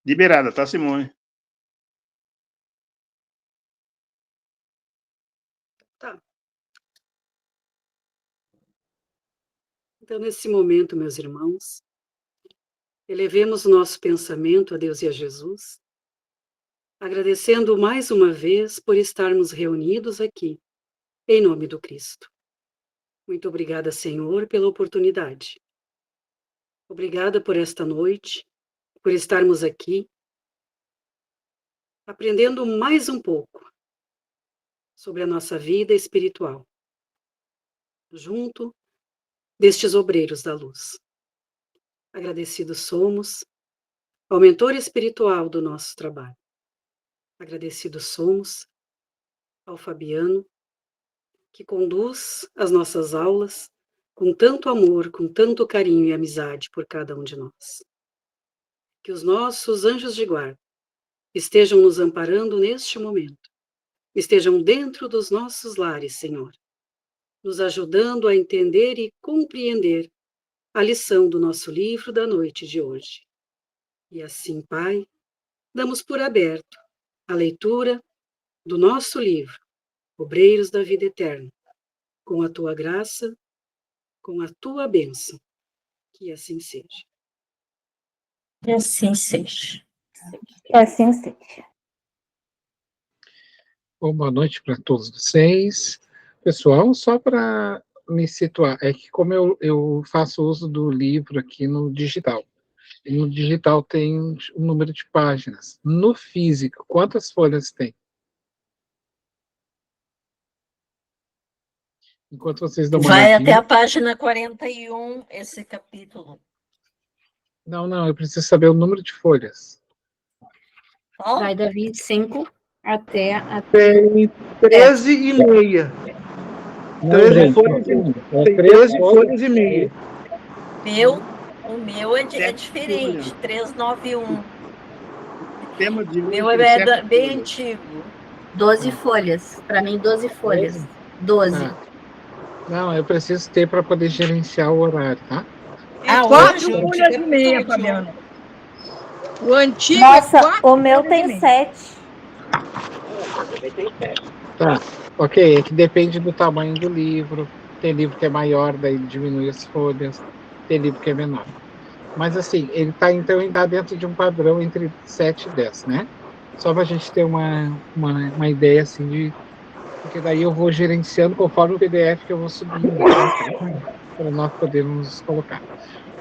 Liberada, tá, Simone? Tá. Então, nesse momento, meus irmãos, elevemos o nosso pensamento a Deus e a Jesus, agradecendo mais uma vez por estarmos reunidos aqui, em nome do Cristo. Muito obrigada, Senhor, pela oportunidade. Obrigada por esta noite, por estarmos aqui, aprendendo mais um pouco sobre a nossa vida espiritual, junto destes obreiros da luz. Agradecidos somos ao mentor espiritual do nosso trabalho. Agradecidos somos ao Fabiano, que conduz as nossas aulas com tanto amor, com tanto carinho e amizade por cada um de nós. Que os nossos anjos de guarda estejam nos amparando neste momento, estejam dentro dos nossos lares, Senhor, nos ajudando a entender e compreender a lição do nosso livro da noite de hoje. E assim, Pai, damos por aberto a leitura do nosso livro, Obreiros da Vida Eterna, com a tua graça, com a tua bênção. Que assim seja. Que assim seja. Que assim seja. Bom, boa noite para todos vocês. Pessoal, só para me situar, é que como eu faço uso do livro aqui no digital, e no digital tem um número de páginas. No físico, quantas folhas tem? Enquanto vocês dão uma Vai olhadinha... até a página 41, esse capítulo. Não, eu preciso saber o número de folhas. Oh. Vai da 25 até a... Tem 13 e meia. Não, 13 gente, folhas é tem 13 folhas e meia. O meu é diferente, folhas. 391. Tema de O meu hoje é bem folhas. antigo. 12 folhas. Para mim, 12 folhas. 12. Não, eu preciso ter para poder gerenciar o horário, tá? Hoje 4 folhas e meia, Fabiana. O antigo Nossa, é 4 o meu folhas e tem meia. 7. Tá, ok, é que depende do tamanho do livro. Tem livro que é maior, daí diminui as folhas. Tem livro que é menor. Mas assim, ele está dentro de um padrão entre 7 e 10, né? Só para a gente ter uma ideia assim de... Porque daí eu vou gerenciando conforme o PDF que eu vou subindo, para nós podermos colocar.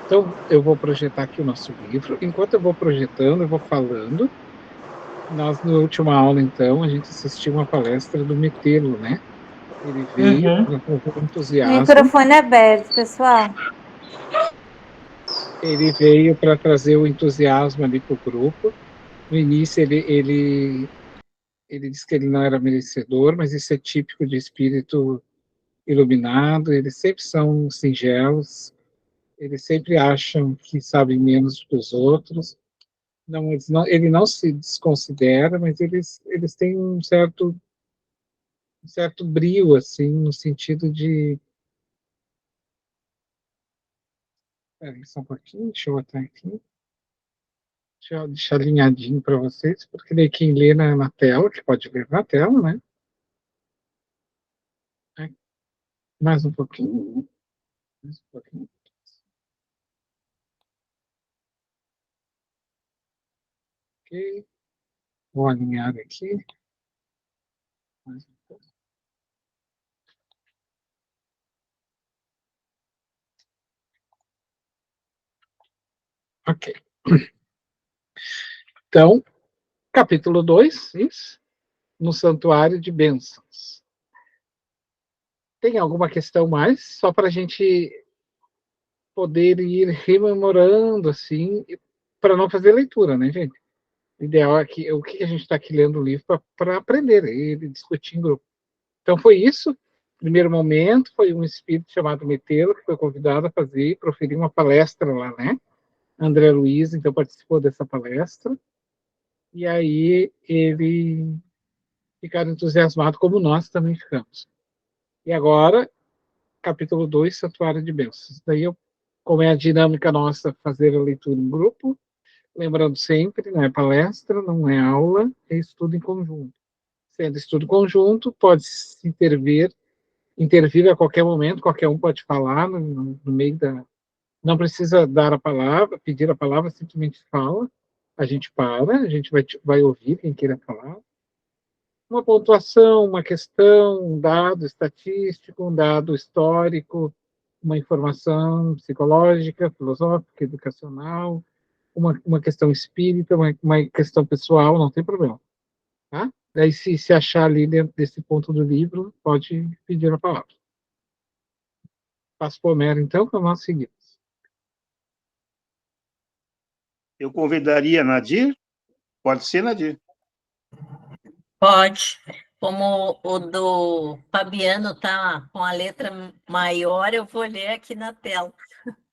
Então, eu vou projetar aqui o nosso livro. Enquanto eu vou projetando, eu vou falando. Nós, na última aula, então, a gente assistiu uma palestra do Metelo, né? Ele veio para trazer entusiasmo. Microfone aberto, pessoal. Ele veio para trazer o entusiasmo ali para o grupo. No início, ele disse que ele não era merecedor, mas isso é típico de espírito iluminado. Eles sempre são singelos, eles sempre acham que sabem menos que os outros. Não, ele não se desconsidera, mas eles têm um certo brio, assim, no sentido de... Espera só um pouquinho, deixa eu botar aqui. Deixa eu deixar alinhadinho para vocês, porque daí quem lê na tela, que pode ler na tela, né? Mais um pouquinho. Mais um pouquinho. Ok. Vou alinhar aqui. Mais um pouco. Ok. Então, capítulo 2, isso, no Santuário de Bênçãos. Tem alguma questão mais? Só para a gente poder ir rememorando, assim, para não fazer leitura, né, gente? O ideal é que o que a gente está aqui lendo o livro para aprender ele, discutir em grupo. Então foi isso. Primeiro momento foi um espírito chamado Metelo que foi convidado a proferir uma palestra lá, né? André Luiz então participou dessa palestra e aí ele ficaram entusiasmado como nós também ficamos. E agora capítulo 2, Santuário de Bênçãos. Daí como é a dinâmica nossa fazer a leitura em grupo, Lembrando sempre, não é palestra, não é aula, é estudo em conjunto. Sendo estudo conjunto, pode se intervir a qualquer momento, qualquer um pode falar no meio da... Não precisa dar a palavra, pedir a palavra, simplesmente fala, a gente para, a gente vai ouvir quem queira falar. Uma pontuação, uma questão, um dado estatístico, um dado histórico, uma informação psicológica, filosófica, educacional, uma questão espírita, uma questão pessoal, não tem problema. Tá? Daí, se achar ali dentro desse ponto do livro, pode pedir a palavra. Passo para o Homero, então, para nós seguirmos. Eu convidaria a Nadir. Pode ser, Nadir. Pode. Como o do Fabiano está com a letra maior, eu vou ler aqui na tela.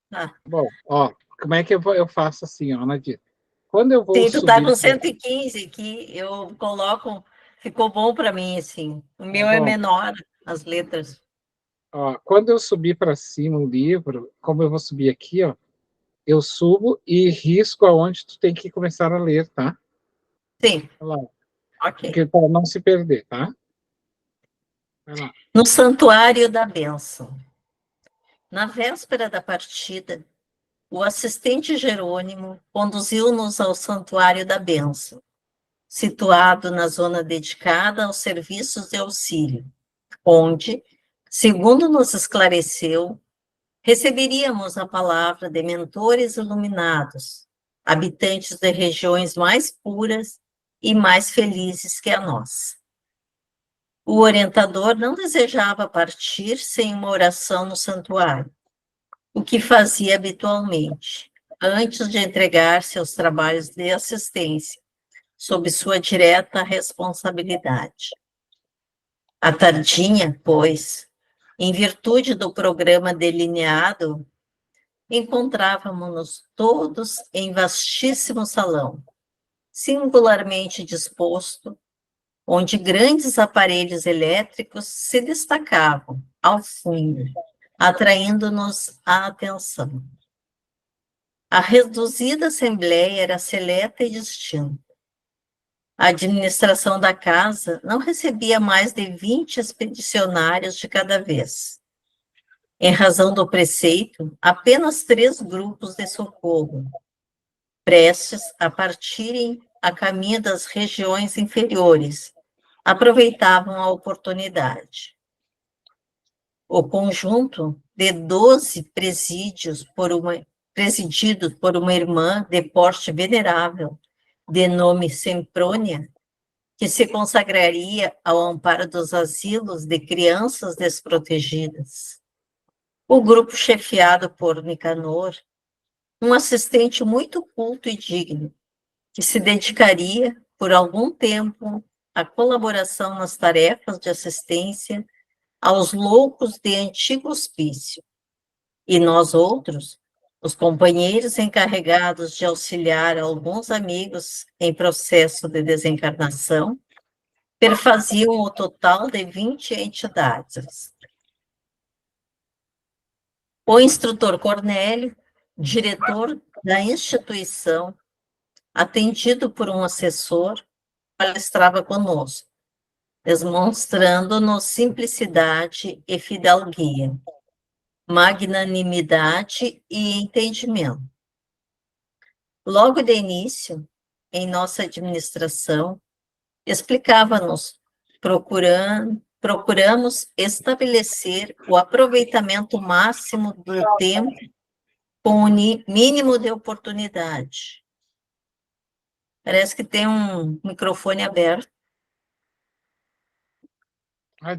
Tá. Bom, ó, como é que eu faço assim, ó, Nadir? Quando eu vou Sim, tu está subir... com 115 aqui, eu coloco, ficou bom para mim, assim. O meu é bom. menor, as letras. Ó, quando eu subir para cima o livro, como eu vou subir aqui, ó, eu subo e risco aonde tu tem que começar a ler, tá? Sim, Vai lá, ok. porque para não se perder, tá? Vai lá. No Santuário da Bênção. Na véspera da partida, o assistente Jerônimo conduziu-nos ao Santuário da Bênção, situado na zona dedicada aos serviços de auxílio, onde, segundo nos esclareceu, receberíamos a palavra de mentores iluminados, habitantes de regiões mais puras e mais felizes que a nossa. O orientador não desejava partir sem uma oração no santuário, o que fazia habitualmente, antes de entregar-se aos trabalhos de assistência, sob sua direta responsabilidade. À tardinha, pois, em virtude do programa delineado, encontrávamos-nos todos em vastíssimo salão, singularmente disposto, onde grandes aparelhos elétricos se destacavam, ao fundo, atraindo-nos a atenção. A reduzida assembleia era seleta e distinta. A administração da casa não recebia mais de 20 expedicionários de cada vez. Em razão do preceito, apenas 3 grupos de socorro, prestes a partirem a caminho das regiões inferiores, aproveitavam a oportunidade. O conjunto de 12 presididos por uma irmã de porte venerável, de nome Semprônia, que se consagraria ao amparo dos asilos de crianças desprotegidas. O grupo chefiado por Nicanor, um assistente muito culto e digno, que se dedicaria, por algum tempo, à colaboração nas tarefas de assistência aos loucos de antigo hospício. E nós outros, os companheiros encarregados de auxiliar alguns amigos em processo de desencarnação, perfaziam o total de 20 entidades. O instrutor Cornélio, diretor da instituição, atendido por um assessor, palestrava conosco, demonstrando-nos simplicidade e fidalguia, magnanimidade e entendimento. Logo de início, em nossa administração, explicava-nos, procuramos estabelecer o aproveitamento máximo do tempo com o mínimo de oportunidade. Parece que tem um microfone aberto.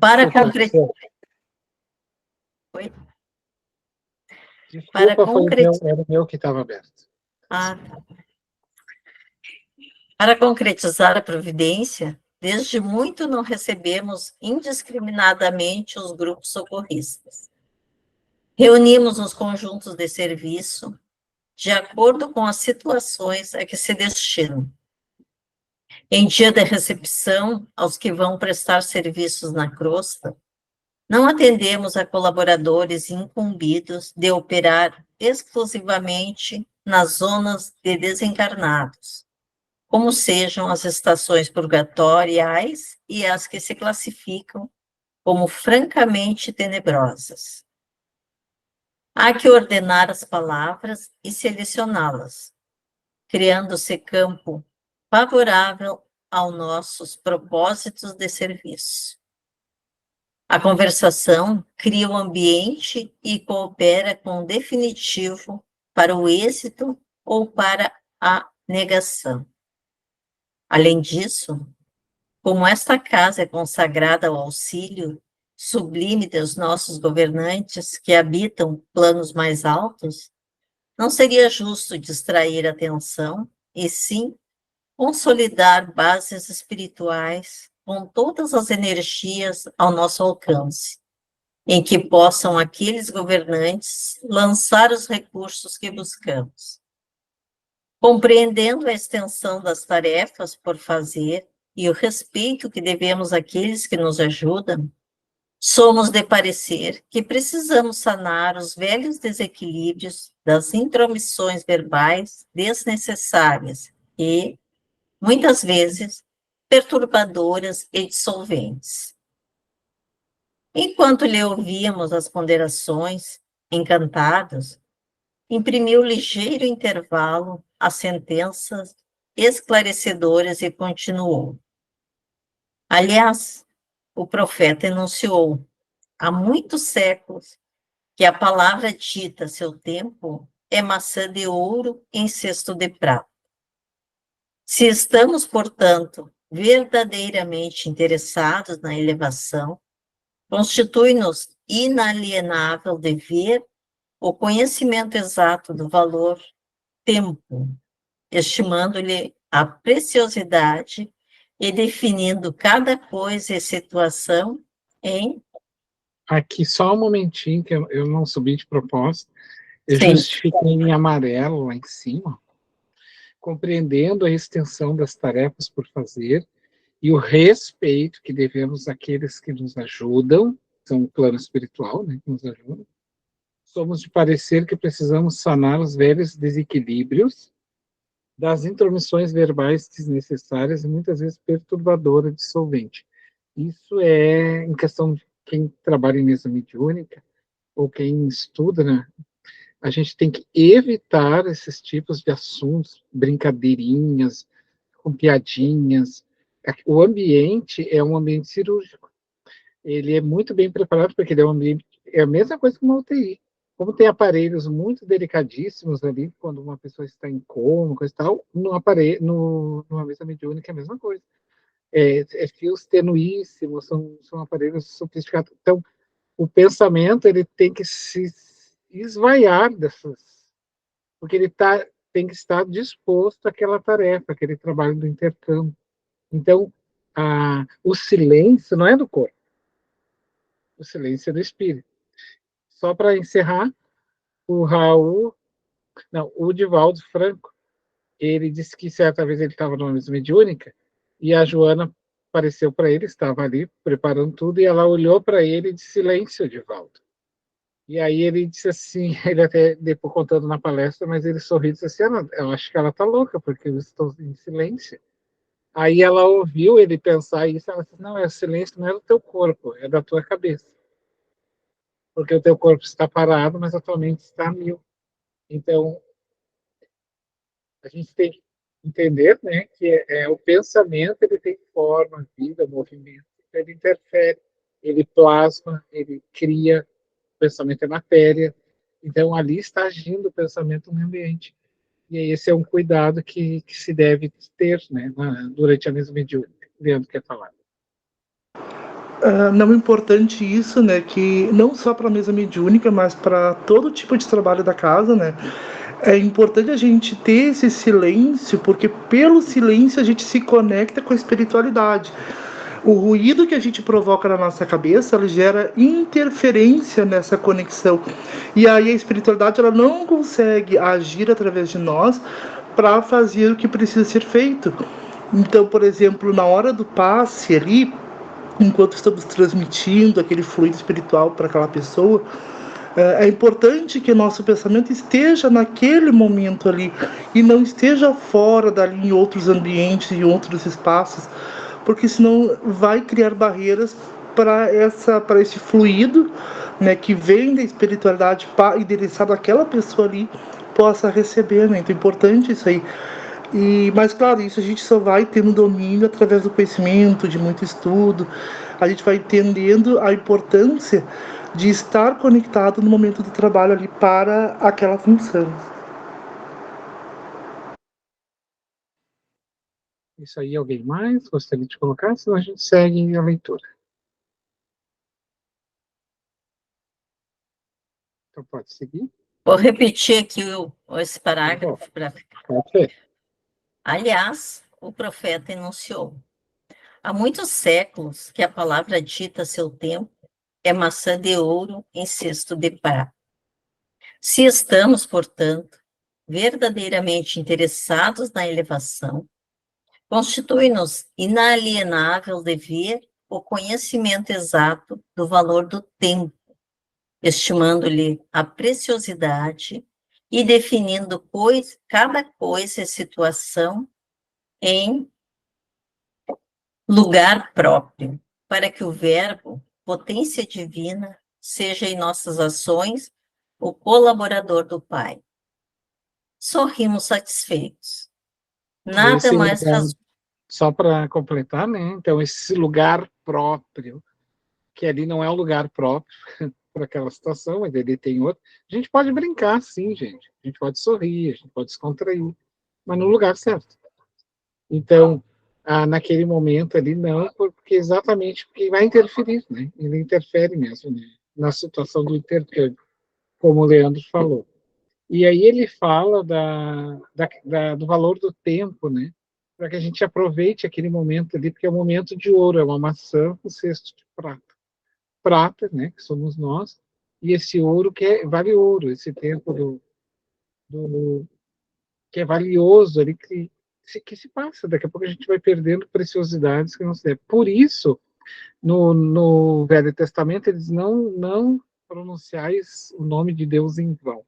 Para concretizar. Desculpa, era o meu que estava aberto. Para concretizar a providência, desde muito não recebemos indiscriminadamente os grupos socorristas. Reunimos os conjuntos de serviço de acordo com as situações a que se destinam. Em dia de recepção aos que vão prestar serviços na crosta, não atendemos a colaboradores incumbidos de operar exclusivamente nas zonas de desencarnados, como sejam as estações purgatoriais e as que se classificam como francamente tenebrosas. Há que ordenar as palavras e selecioná-las, criando-se campo favorável aos nossos propósitos de serviço. A conversação cria o ambiente e coopera com o definitivo para o êxito ou para a negação. Além disso, como esta casa é consagrada ao auxílio sublime dos nossos governantes que habitam planos mais altos, não seria justo distrair a atenção, e sim consolidar bases espirituais com todas as energias ao nosso alcance, em que possam aqueles governantes lançar os recursos que buscamos. Compreendendo a extensão das tarefas por fazer e o respeito que devemos àqueles que nos ajudam, somos de parecer que precisamos sanar os velhos desequilíbrios das intromissões verbais desnecessárias e, muitas vezes, perturbadoras e dissolventes. Enquanto lhe ouvíamos as ponderações, encantados, imprimiu ligeiro intervalo às sentenças esclarecedoras e continuou. Aliás, o profeta enunciou, há muitos séculos, que a palavra dita a seu tempo é maçã de ouro em cesto de prata. Se estamos, portanto, verdadeiramente interessados na elevação, constitui-nos inalienável dever o conhecimento exato do valor tempo, estimando-lhe a preciosidade e definindo cada coisa e situação em... Aqui só um momentinho, que eu não subi de propósito. Eu Sim. justifiquei em amarelo lá em cima, compreendendo a extensão das tarefas por fazer e o respeito que devemos àqueles que nos ajudam, são o plano espiritual, né, que nos ajudam. Somos de parecer que precisamos sanar os velhos desequilíbrios das intromissões verbais desnecessárias e muitas vezes perturbadoras, dissolvente. Isso é em questão de quem trabalha em mesa mediúnica ou quem estuda, né? A gente tem que evitar esses tipos de assuntos, brincadeirinhas, com piadinhas. O ambiente é um ambiente cirúrgico. Ele é muito bem preparado porque ele é um ambiente, é a mesma coisa que uma UTI. Como tem aparelhos muito delicadíssimos ali, quando uma pessoa está em coma, coisa e tal, numa mesa mediúnica é a mesma coisa. Fios tenuíssimos, são aparelhos sofisticados. Então, o pensamento ele tem que se esvaiar dessas, porque ele tem que estar disposto àquela tarefa, aquele trabalho do intercâmbio. Então, o silêncio não é do corpo, o silêncio é do espírito. Só para encerrar, o Divaldo Franco, ele disse que certa vez ele estava numa mesa mediúnica e a Joana apareceu para ele, estava ali preparando tudo, e ela olhou para ele e disse: silêncio, Divaldo. E aí ele disse assim, ele até depois contando na palestra, mas ele sorriu e disse assim: eu acho que ela está louca, porque eu estou em silêncio. Aí ela ouviu ele pensar isso, ela disse: não, é o silêncio, não é do teu corpo, é da tua cabeça. Porque o teu corpo está parado, mas a tua mente está a mil. Então, a gente tem que entender, né, que o pensamento, ele tem forma, vida, movimento, ele interfere, ele plasma, ele cria, o pensamento é matéria, então ali está agindo o pensamento no ambiente. E esse é um cuidado que se deve ter, né, durante a mesa mediúnica. Leandro quer falar. Não importante isso, né, que não só para a mesa mediúnica, mas para todo tipo de trabalho da casa, né, é importante a gente ter esse silêncio, porque pelo silêncio a gente se conecta com a espiritualidade. O ruído que a gente provoca na nossa cabeça, ele gera interferência nessa conexão. E aí a espiritualidade ela não consegue agir através de nós para fazer o que precisa ser feito. Então, por exemplo, na hora do passe ali, enquanto estamos transmitindo aquele fluido espiritual para aquela pessoa, É importante que o nosso pensamento esteja naquele momento ali e não esteja fora dali em outros ambientes, em outros espaços, porque senão vai criar barreiras para esse fluido, né, que vem da espiritualidade endereçado àquela pessoa ali possa receber, né? Então é importante isso aí. Mas claro, isso a gente só vai tendo domínio através do conhecimento, de muito estudo. A gente vai entendendo a importância de estar conectado no momento do trabalho ali para aquela função. Isso aí, alguém mais gostaria de colocar? Senão a gente segue a leitura. Então pode seguir. Vou repetir aqui esse parágrafo para Pode. Aliás, o profeta enunciou: há muitos séculos que a palavra dita a seu tempo é maçã de ouro em cesto de prata. Se estamos, portanto, verdadeiramente interessados na elevação, constitui-nos inalienável dever o conhecimento exato do valor do tempo, estimando-lhe a preciosidade e definindo cada coisa e situação em lugar próprio, para que o verbo, potência divina, seja em nossas ações o colaborador do Pai. Sorrimos satisfeitos. Nada mais só para completar, né? Então, esse lugar próprio, que ali não é um lugar próprio para aquela situação, mas ele tem outro. A gente pode brincar, sim, gente. A gente pode sorrir, a gente pode descontrair, mas no lugar certo. Então, naquele momento ali, não, porque exatamente porque vai interferir, né? Ele interfere mesmo, né? Na situação do intercâmbio, como o Leandro falou. E aí ele fala do valor do tempo, né? Para que a gente aproveite aquele momento ali, porque é um momento de ouro, é uma maçã com cesto de prata. Prata, né? Que somos nós, e esse ouro vale ouro, esse tempo que é valioso ali, que se passa. Daqui a pouco a gente vai perdendo preciosidades que não se deve. Por isso, no Velho Testamento, eles não pronunciais o nome de Deus em vão.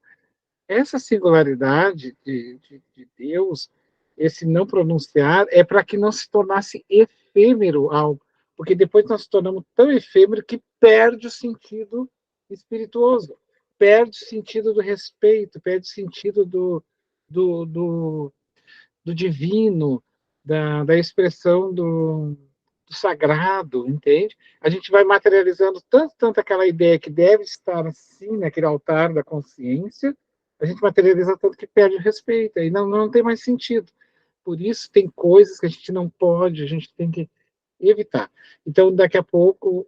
Essa singularidade de Deus, esse não pronunciar, é para que não se tornasse efêmero algo, porque depois nós se tornamos tão efêmero que perde o sentido espirituoso, perde o sentido do respeito, perde o sentido do divino, da expressão do sagrado, entende? A gente vai materializando tanto aquela ideia que deve estar assim, naquele altar da consciência, a gente materializa tanto que perde o respeito, aí não tem mais sentido. Por isso, tem coisas que a gente não pode, a gente tem que evitar. Então, daqui a pouco,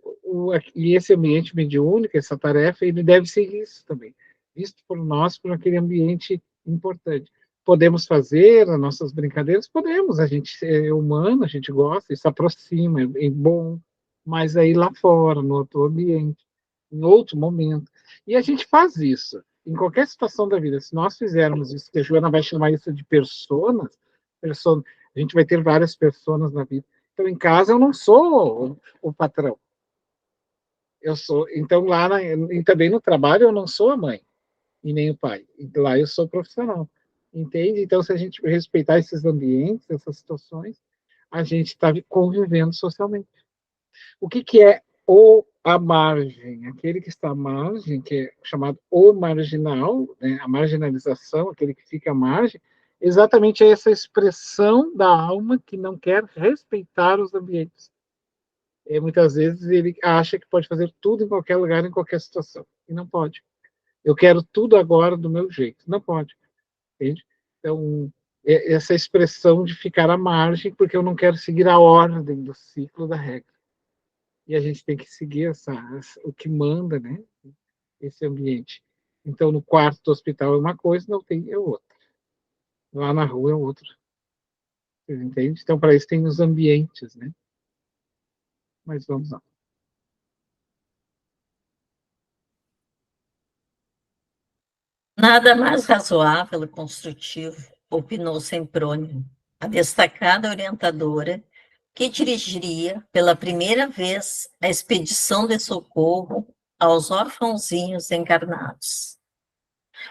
e esse ambiente mediúnico, essa tarefa, ele deve ser isso também, visto por nós, por aquele ambiente importante. Podemos fazer as nossas brincadeiras? Podemos, a gente é humano, a gente gosta, se aproxima, é bom, mas aí lá fora, no outro ambiente, em outro momento. E a gente faz isso, em qualquer situação da vida. Se nós fizermos isso, que a Joana vai chamar isso de personas, a gente vai ter várias personas na vida. Então, em casa, eu não sou o patrão. Então, e também no trabalho, eu não sou a mãe, e nem o pai. E lá eu sou profissional. Entende? Então, se a gente respeitar esses ambientes, essas situações, a gente está convivendo socialmente. O que é a margem? Aquele que está à margem, que é chamado o marginal, né? A marginalização, aquele que fica à margem, exatamente é essa expressão da alma que não quer respeitar os ambientes. E muitas vezes ele acha que pode fazer tudo em qualquer lugar, em qualquer situação. E não pode. Eu quero tudo agora do meu jeito. Não pode. Entende? Então, essa expressão de ficar à margem, porque eu não quero seguir a ordem do ciclo da regra. E a gente tem que seguir o que manda, né? Esse ambiente. Então, no quarto do hospital é uma coisa, não tem é outra. Lá na rua é outra. Você entende? Então, para isso tem os ambientes, né? Mas vamos lá. Nada mais razoável e construtivo, opinou Semprônio, a destacada orientadora que dirigiria pela primeira vez a expedição de socorro aos órfãozinhos encarnados.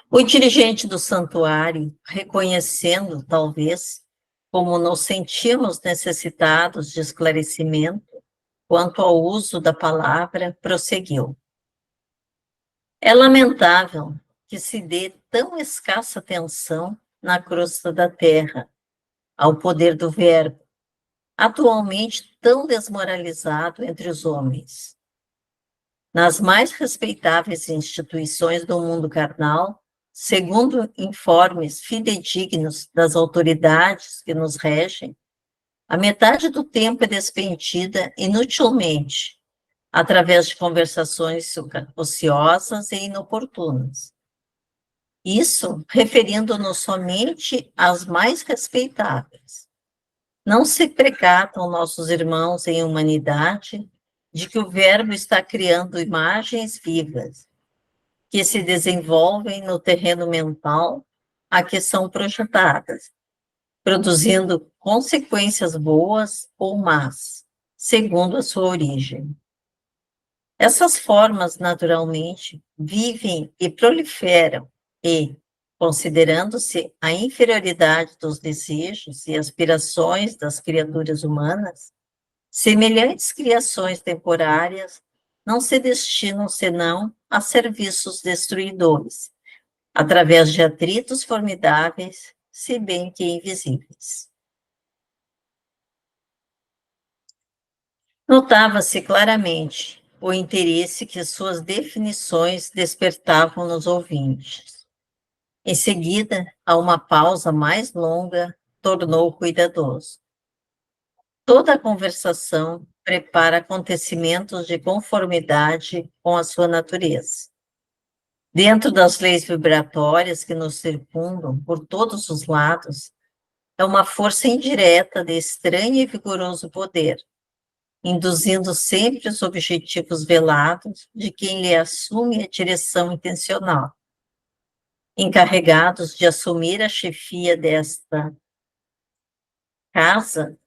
O dirigente do santuário, reconhecendo, talvez, como nos sentimos necessitados de esclarecimento quanto ao uso da palavra, prosseguiu. É lamentável que se dê tão escassa atenção na crosta da terra ao poder do verbo, atualmente tão desmoralizado entre os homens. Nas mais respeitáveis instituições do mundo carnal, segundo informes fidedignos das autoridades que nos regem, a metade do tempo é despendida inutilmente, através de conversações ociosas e inoportunas. Isso referindo-nos somente às mais respeitáveis. Não se precatam nossos irmãos em humanidade de que o verbo está criando imagens vivas, que se desenvolvem no terreno mental a que são projetadas, produzindo consequências boas ou más, segundo a sua origem. Essas formas, naturalmente, vivem e proliferam e, considerando-se a inferioridade dos desejos e aspirações das criaturas humanas, semelhantes criações temporárias não se destinam senão a serviços destruidores, através de atritos formidáveis, se bem que invisíveis. Notava-se claramente o interesse que suas definições despertavam nos ouvintes. Em seguida, a uma pausa mais longa, tornou cuidadoso. Toda a conversação prepara acontecimentos de conformidade com a sua natureza. Dentro das leis vibratórias que nos circundam por todos os lados, é uma força indireta de estranho e vigoroso poder, induzindo sempre os objetivos velados de quem lhe assume a direção intencional. Encarregados de assumir a chefia desta casa,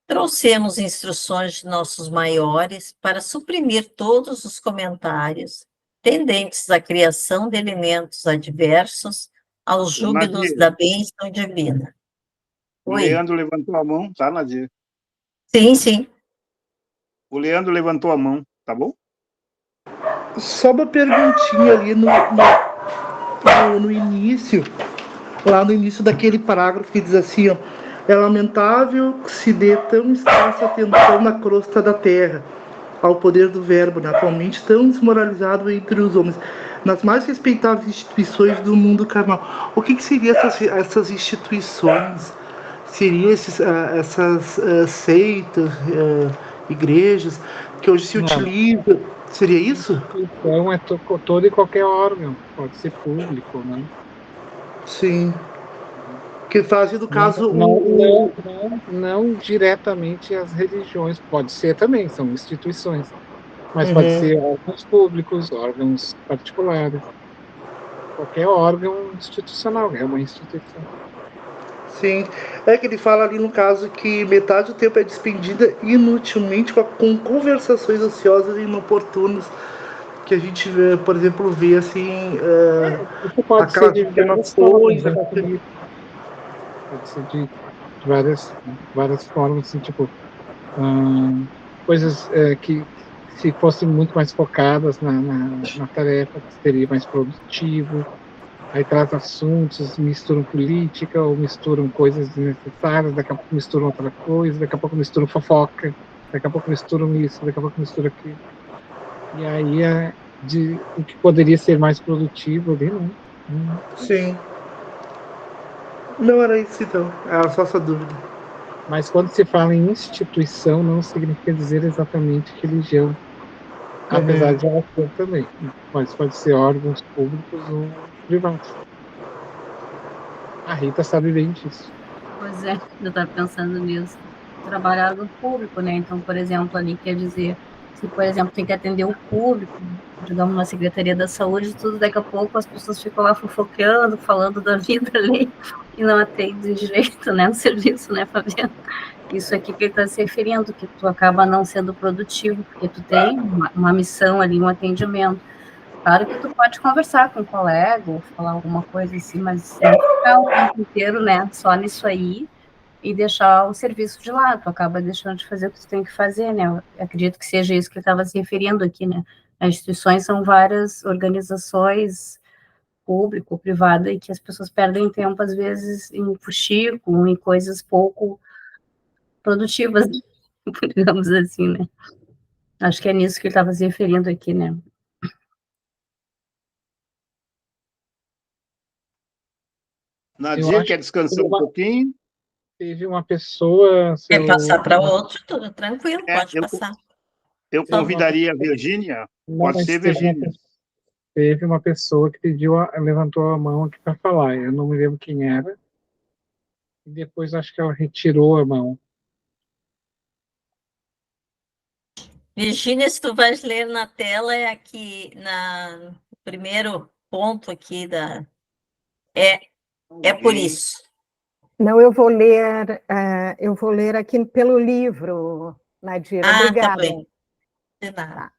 trouxemos instruções de nossos maiores para suprimir todos os comentários tendentes à criação de elementos adversos aos júbilos Nadir, da bênção divina. o Oi. Leandro levantou a mão, tá, Nadir? Sim, sim. O Leandro levantou a mão, tá bom? Só uma perguntinha ali no início, lá no início daquele parágrafo que diz assim, ó, é lamentável que se dê tão escassa atenção na crosta da terra, ao poder do verbo, né, atualmente tão desmoralizado entre os homens, nas mais respeitáveis instituições do mundo carnal. O que seriam essas instituições? Seriam essas seitas, igrejas, que hoje se utilizam? Seria isso? Então, é todo e qualquer órgão, pode ser público, né? Sim. Que fazem, no caso, não diretamente as religiões, pode ser também, são instituições, mas pode ser órgãos públicos, órgãos particulares, qualquer órgão institucional, é uma instituição. Sim, é que ele fala ali no caso que metade do tempo é despendida inutilmente com conversações ociosas e inoportunas, que a gente, por exemplo, vê assim, pode ser de pequenas coisas. Pode ser de várias formas, assim, tipo, coisas que se fossem muito mais focadas na tarefa, seria mais produtivo. Aí traz assuntos, misturam política, ou misturam coisas desnecessárias, daqui a pouco misturam outra coisa, daqui a pouco misturam fofoca, daqui a pouco misturam isso, daqui a pouco misturam aquilo. E aí o que poderia ser mais produtivo ali, né? Sim. Não era isso, então. Era só essa dúvida. Mas quando se fala em instituição, não significa dizer exatamente religião. Apesar de ela ser também. Mas pode ser órgãos públicos ou privados. A Rita sabe bem disso. Pois é, eu estava pensando nisso. Trabalhar no público, né? Então, por exemplo, ali quer dizer, se, por exemplo, tem que atender o público, digamos, na Secretaria da Saúde e tudo, daqui a pouco as pessoas ficam lá fofocando, falando da vida ali, e não atendem direito, né? O serviço, né, Fabiana? Isso aqui que ele está se referindo, que tu acaba não sendo produtivo, porque tu tem uma missão ali, um atendimento. Claro que tu pode conversar com um colega ou falar alguma coisa assim, mas não ficar o tempo inteiro, né, só nisso aí e deixar o serviço de lado. Tu acaba deixando de fazer o que tu tem que fazer, né? Eu acredito que seja isso que ele estava se referindo aqui, né? As instituições são várias organizações público, privada, e que as pessoas perdem tempo, às vezes, em fuxico, em coisas pouco produtivas, digamos assim, né? Acho que é nisso que ele estava se referindo aqui, né? Eu Nadir, acho quer descansar um pouquinho? teve uma pessoa, Quer passar para outro? Tudo tranquilo, É, pode passar. eu Só uma- convidaria a Virgínia. Não, Pode mas ser, Virgínia. teve uma pessoa que levantou a mão aqui para falar. Eu não me lembro quem era. E depois acho que ela retirou a mão. Virgínia, se tu vais ler na tela, é aqui, no primeiro ponto aqui da... É por isso. Não, eu vou ler aqui pelo livro, Nadira. Ah, tá Obrigada. bem. De nada. Tá.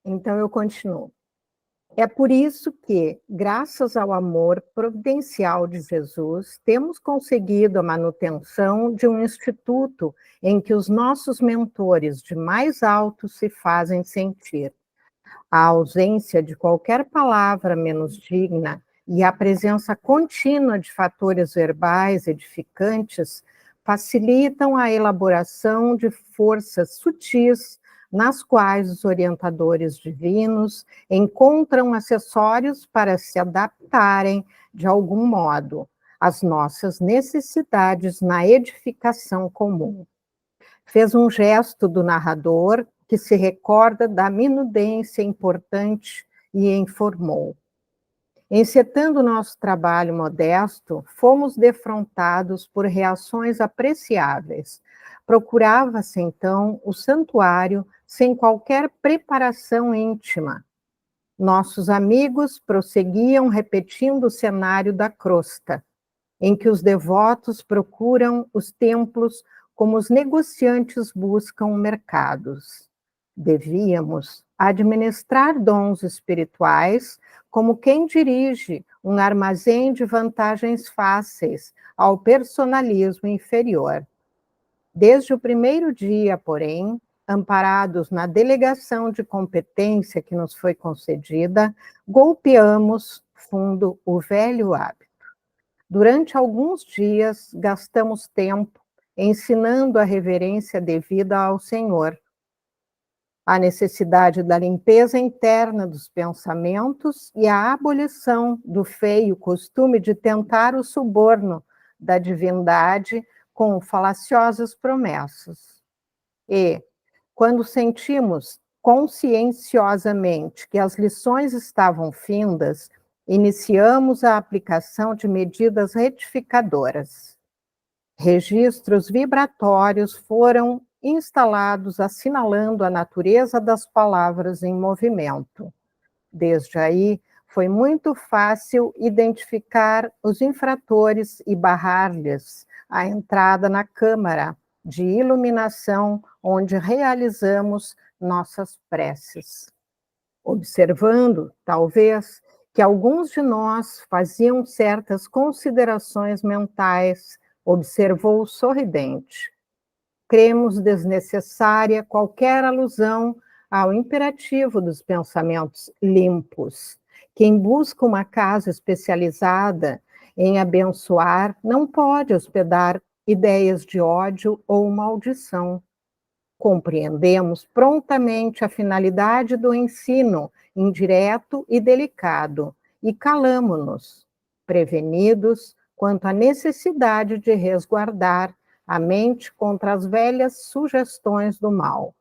Então, eu continuo. É por isso que, graças ao amor providencial de Jesus, temos conseguido a manutenção de um instituto em que os nossos mentores de mais alto se fazem sentir. A ausência de qualquer palavra menos digna e a presença contínua de fatores verbais edificantes facilitam a elaboração de forças sutis nas quais os orientadores divinos encontram acessórios para se adaptarem de algum modo às nossas necessidades na edificação comum. Fez um gesto do narrador que se recorda da minudência importante e informou. Encetando nosso trabalho modesto, fomos defrontados por reações apreciáveis. Procurava-se, então, o santuário sem qualquer preparação íntima. Nossos amigos prosseguiam repetindo o cenário da crosta, em que os devotos procuram os templos como os negociantes buscam mercados. Devíamos administrar dons espirituais como quem dirige um armazém de vantagens fáceis ao personalismo inferior. Desde o primeiro dia, porém, amparados na delegação de competência que nos foi concedida, golpeamos fundo o velho hábito. Durante alguns dias, gastamos tempo ensinando a reverência devida ao Senhor, a necessidade da limpeza interna dos pensamentos e a abolição do feio costume de tentar o suborno da divindade com falaciosas promessas. E, quando sentimos conscienciosamente que as lições estavam findas, iniciamos a aplicação de medidas retificadoras. Registros vibratórios foram instalados assinalando a natureza das palavras em movimento. Desde aí, foi muito fácil identificar os infratores e barrar-lhes a entrada na câmara de iluminação onde realizamos nossas preces. Observando, talvez, que alguns de nós faziam certas considerações mentais, observou sorridente. Cremos desnecessária qualquer alusão ao imperativo dos pensamentos limpos. Quem busca uma casa especializada em abençoar não pode hospedar ideias de ódio ou maldição. Compreendemos prontamente a finalidade do ensino, indireto e delicado, e calamo-nos, prevenidos quanto à necessidade de resguardar a mente contra as velhas sugestões do mal.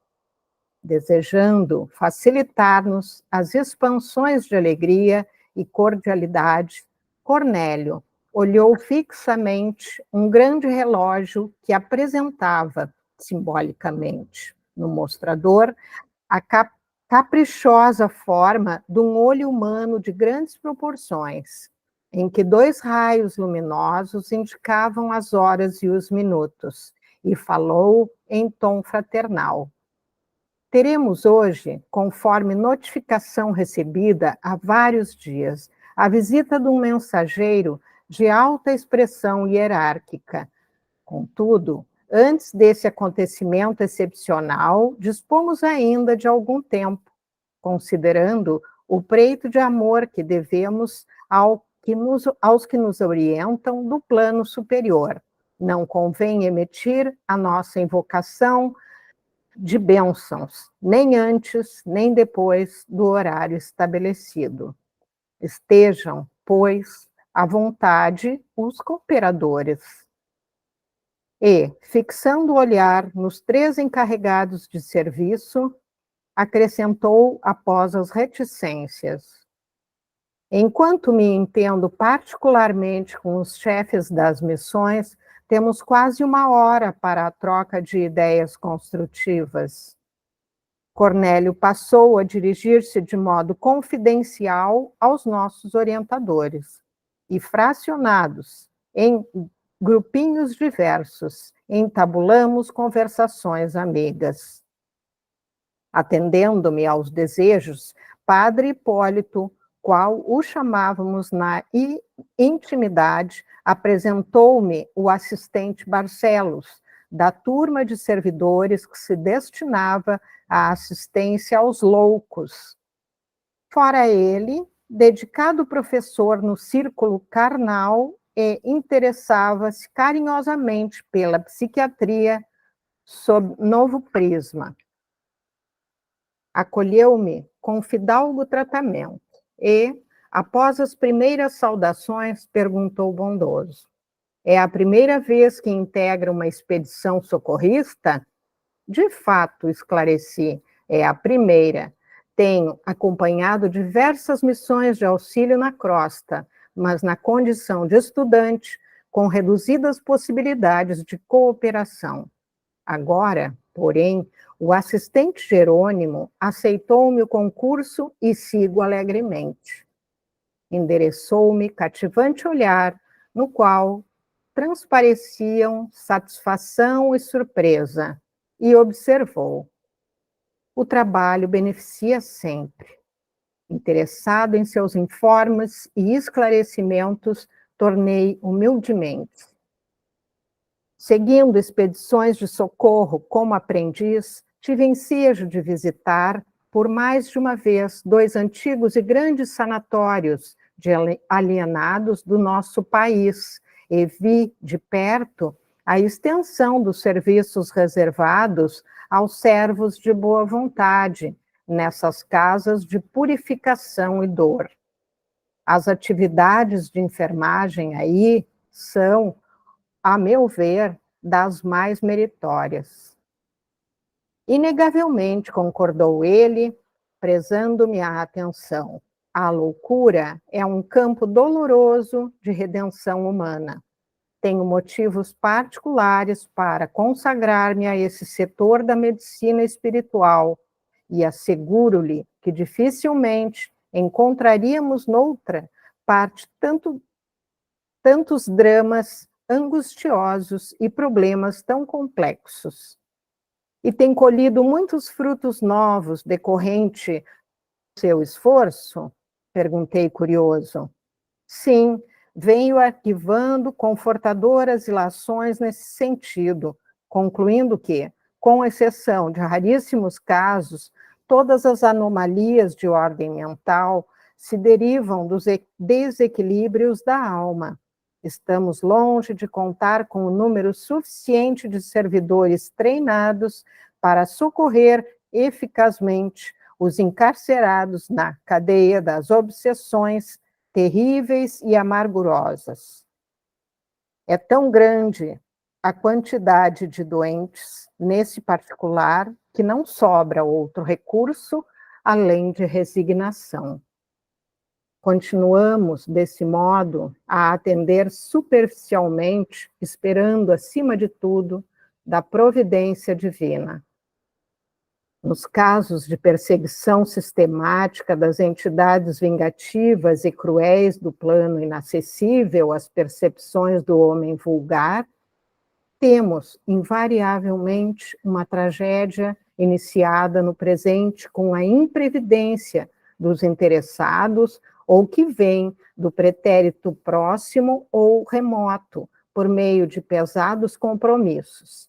Desejando facilitar-nos as expansões de alegria e cordialidade, Cornélio olhou fixamente um grande relógio que apresentava, simbolicamente, no mostrador, a caprichosa forma de um olho humano de grandes proporções, em que 2 raios luminosos indicavam as horas e os minutos, e falou em tom fraternal. Teremos hoje, conforme notificação recebida há vários dias, a visita de um mensageiro de alta expressão hierárquica. Contudo, antes desse acontecimento excepcional, dispomos ainda de algum tempo, considerando o preito de amor que devemos aos que nos orientam do plano superior. Não convém emitir a nossa invocação de bênçãos, nem antes, nem depois do horário estabelecido. Estejam, pois, à vontade os cooperadores. E, fixando o olhar nos 3 encarregados de serviço, acrescentou após as reticências: enquanto me entendo particularmente com os chefes das missões, temos quase 1 hora para a troca de ideias construtivas. Cornélio passou a dirigir-se de modo confidencial aos nossos orientadores, e fracionados em grupinhos diversos, entabulamos conversações amigas. Atendendo-me aos desejos, Padre Hipólito, qual o chamávamos na intimidade, apresentou-me o assistente Barcelos, da turma de servidores que se destinava à assistência aos loucos. Fora ele, dedicado professor no círculo carnal e interessava-se carinhosamente pela psiquiatria sob novo prisma. Acolheu-me com fidalgo tratamento e, após as primeiras saudações, perguntou bondoso: é a primeira vez que integra uma expedição socorrista? De fato, esclareci, é a primeira. Tenho acompanhado diversas missões de auxílio na crosta, mas na condição de estudante, com reduzidas possibilidades de cooperação. Agora, porém, o assistente Jerônimo aceitou-me o concurso e sigo alegremente. Endereçou-me cativante olhar, no qual transpareciam satisfação e surpresa, e observou: o trabalho beneficia sempre. Interessado em seus informes e esclarecimentos, tornei humildemente. Seguindo expedições de socorro como aprendiz, tive ensejo de visitar, por mais de uma vez, 2 antigos e grandes sanatórios de alienados do nosso país, e vi de perto a extensão dos serviços reservados aos servos de boa vontade, nessas casas de purificação e dor. As atividades de enfermagem aí são, a meu ver, das mais meritórias. Inegavelmente, concordou ele, prezando-me a atenção. A loucura é um campo doloroso de redenção humana. Tenho motivos particulares para consagrar-me a esse setor da medicina espiritual e asseguro-lhe que dificilmente encontraríamos noutra parte tantos dramas angustiosos e problemas tão complexos. E tem colhido muitos frutos novos decorrente do seu esforço? Perguntei curioso. Sim, venho arquivando confortadoras ilações nesse sentido, concluindo que, com exceção de raríssimos casos, todas as anomalias de ordem mental se derivam dos desequilíbrios da alma. Estamos longe de contar com um número suficiente de servidores treinados para socorrer eficazmente os encarcerados na cadeia das obsessões terríveis e amargurosas. É tão grande a quantidade de doentes, nesse particular, que não sobra outro recurso além de resignação. Continuamos, desse modo, a atender superficialmente, esperando, acima de tudo, da providência divina. Nos casos de perseguição sistemática das entidades vingativas e cruéis do plano inacessível às percepções do homem vulgar, temos, invariavelmente, uma tragédia iniciada no presente com a imprevidência dos interessados ou que vem do pretérito próximo ou remoto, por meio de pesados compromissos.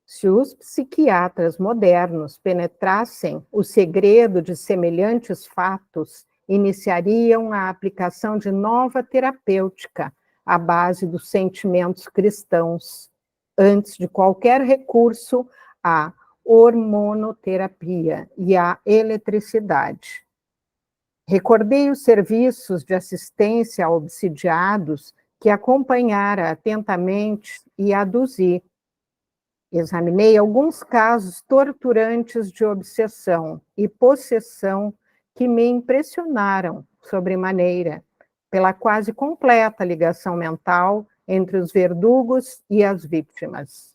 Se os psiquiatras modernos penetrassem o segredo de semelhantes fatos, iniciariam a aplicação de nova terapêutica à base dos sentimentos cristãos, antes de qualquer recurso à hormonoterapia e à eletricidade. Recordei os serviços de assistência a obsidiados que acompanhara atentamente e aduzi. Examinei alguns casos torturantes de obsessão e possessão que me impressionaram sobremaneira, pela quase completa ligação mental entre os verdugos e as vítimas.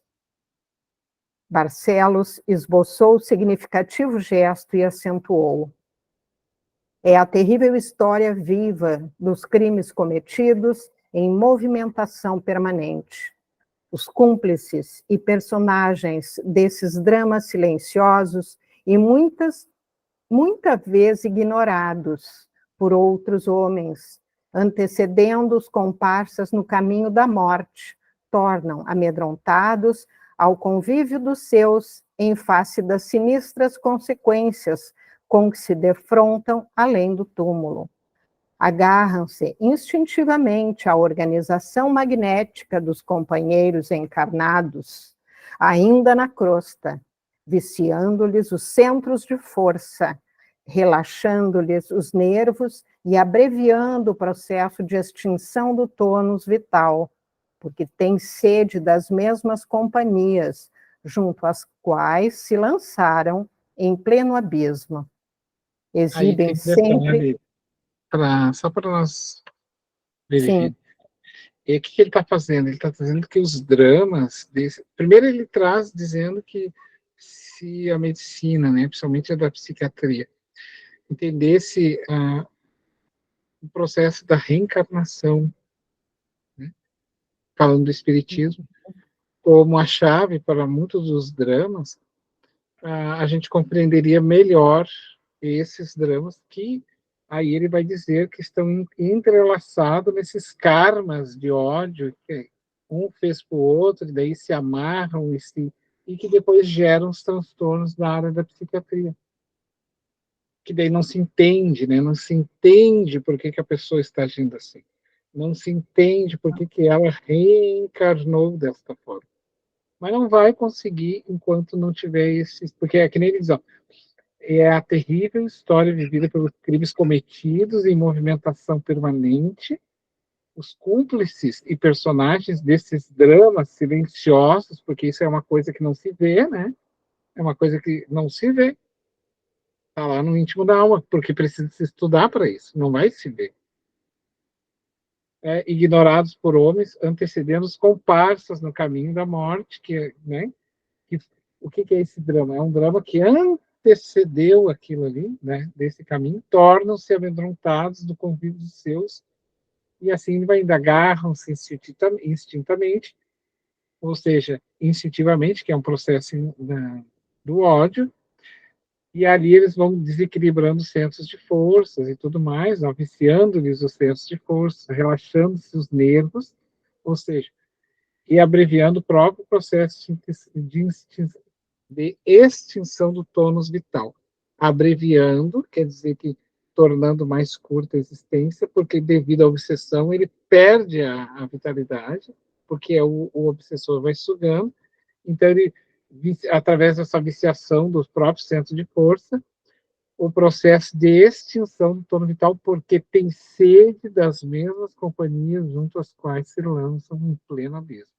Barcelos esboçou significativo gesto e acentuou: é a terrível história viva dos crimes cometidos em movimentação permanente. Os cúmplices e personagens desses dramas silenciosos e muita vez ignorados por outros homens, antecedendo os comparsas no caminho da morte, tornam amedrontados ao convívio dos seus em face das sinistras consequências com que se defrontam além do túmulo. Agarram-se instintivamente à organização magnética dos companheiros encarnados, ainda na crosta, viciando-lhes os centros de força, relaxando-lhes os nervos e abreviando o processo de extinção do tônus vital, porque tem sede das mesmas companhias, junto às quais se lançaram em pleno abismo. Exibem sempre... Só para nós verificar. E o que ele está fazendo? Ele está dizendo que os dramas... Primeiro ele traz dizendo que se a medicina, né, principalmente a da psiquiatria, entendesse o processo da reencarnação, né, falando do espiritismo, como a chave para muitos dos dramas, a gente compreenderia melhor esses dramas que aí ele vai dizer que estão entrelaçados nesses karmas de ódio que um fez para o outro, e daí se amarram e que depois geram os transtornos na área da psiquiatria. Que daí não se entende, né? Não se entende por que a pessoa está agindo assim. Não se entende por que ela reencarnou desta forma. Mas não vai conseguir enquanto não tiver esses... Porque é que nem eles dizem, é a terrível história vivida pelos crimes cometidos em movimentação permanente, os cúmplices e personagens desses dramas silenciosos, porque isso é uma coisa que não se vê, né? É uma coisa que não se vê. Está lá no íntimo da alma, porque precisa se estudar para isso, não vai se ver. Ignorados por homens, antecedendo os comparsas no caminho da morte, né? O que é esse drama? É um drama que antecedeu aquilo ali, né, desse caminho, tornam-se amedrontados do convívio dos seus, e assim vai indo, agarram-se instintamente, ou seja, instintivamente, que é um processo do ódio, e ali eles vão desequilibrando os centros de forças e tudo mais, viciando-lhes os centros de força, relaxando-se os nervos, ou seja, e abreviando o próprio processo de extinção do tônus vital. Abreviando, quer dizer que tornando mais curta a existência, porque devido à obsessão ele perde a vitalidade, porque o obsessor vai sugando, então ele, através dessa viciação dos próprios centros de força, o processo de extinção do tônus vital, porque tem sede das mesmas companhias junto às quais se lançam em pleno abismo.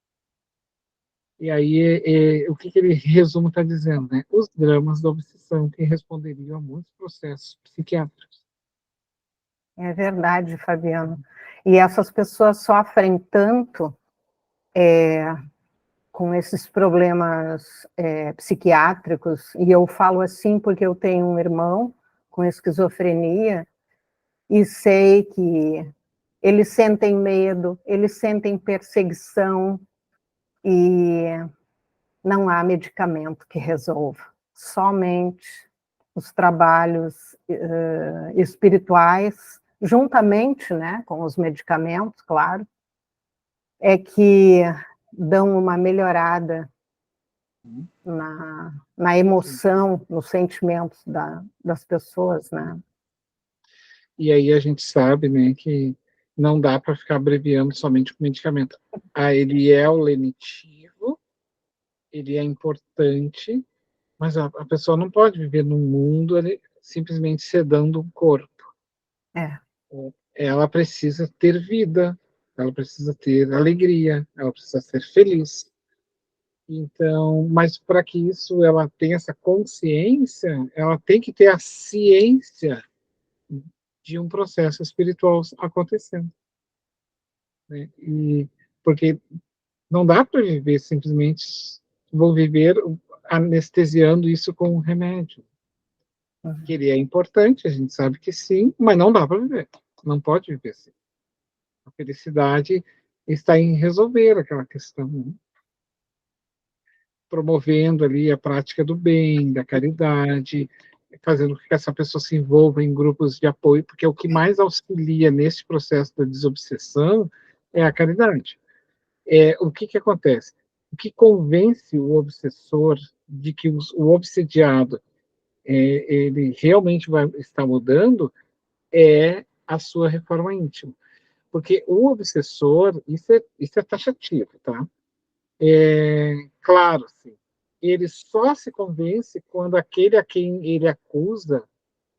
E aí, o que ele resumo está dizendo, né? Os dramas da obsessão que responderiam a muitos processos psiquiátricos. É verdade, Fabiano. E essas pessoas sofrem tanto com esses problemas psiquiátricos, e eu falo assim porque eu tenho um irmão com esquizofrenia, e sei que eles sentem medo, eles sentem perseguição, e não há medicamento que resolva. somente os trabalhos espirituais, juntamente, né, com os medicamentos, claro, é que dão uma melhorada na emoção, nos sentimentos das pessoas, né? E aí a gente sabe, né, que não dá para ficar abreviando somente com medicamento. Ele é o lenitivo, ele é importante, mas a pessoa não pode viver num mundo simplesmente sedando um corpo. Ela precisa ter vida, ela precisa ter alegria, ela precisa ser feliz. Então, mas para que isso ela tenha essa consciência, ela tem que ter a ciência de um processo espiritual acontecendo, né? E porque não dá para viver simplesmente, vou viver anestesiando isso com um remédio. Que ele é importante, a gente sabe que sim, mas não dá para viver, não pode viver assim. A felicidade está em resolver aquela questão, né? Promovendo ali a prática do bem, da caridade, fazendo com que essa pessoa se envolva em grupos de apoio, porque o que mais auxilia nesse processo da desobsessão é a caridade. O que acontece? O que convence o obsessor de que o obsediado ele realmente vai estar mudando é a sua reforma íntima. Porque o obsessor, isso é taxativo, tá? Claro, sim. Ele só se convence quando aquele a quem ele acusa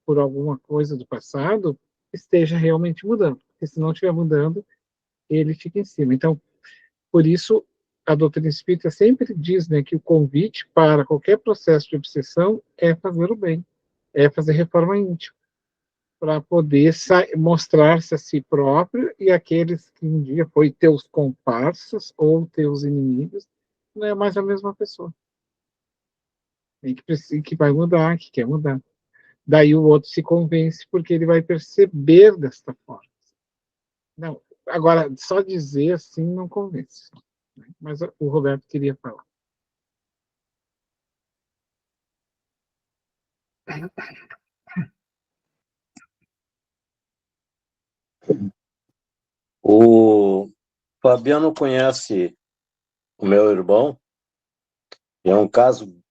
por alguma coisa do passado esteja realmente mudando. Porque se não estiver mudando, ele fica em cima. Então, por isso, a doutrina espírita sempre diz, né, que o convite para qualquer processo de obsessão é fazer o bem, é fazer reforma íntima, para poder mostrar-se a si próprio e aqueles que um dia foi teus comparsas ou teus inimigos, não é mais a mesma pessoa. E que precisa, que vai mudar, que quer mudar. Daí o outro se convence porque ele vai perceber desta forma. Não, agora, só dizer assim não convence. Mas o Roberto queria falar. O Fabiano conhece o meu irmão, é um caso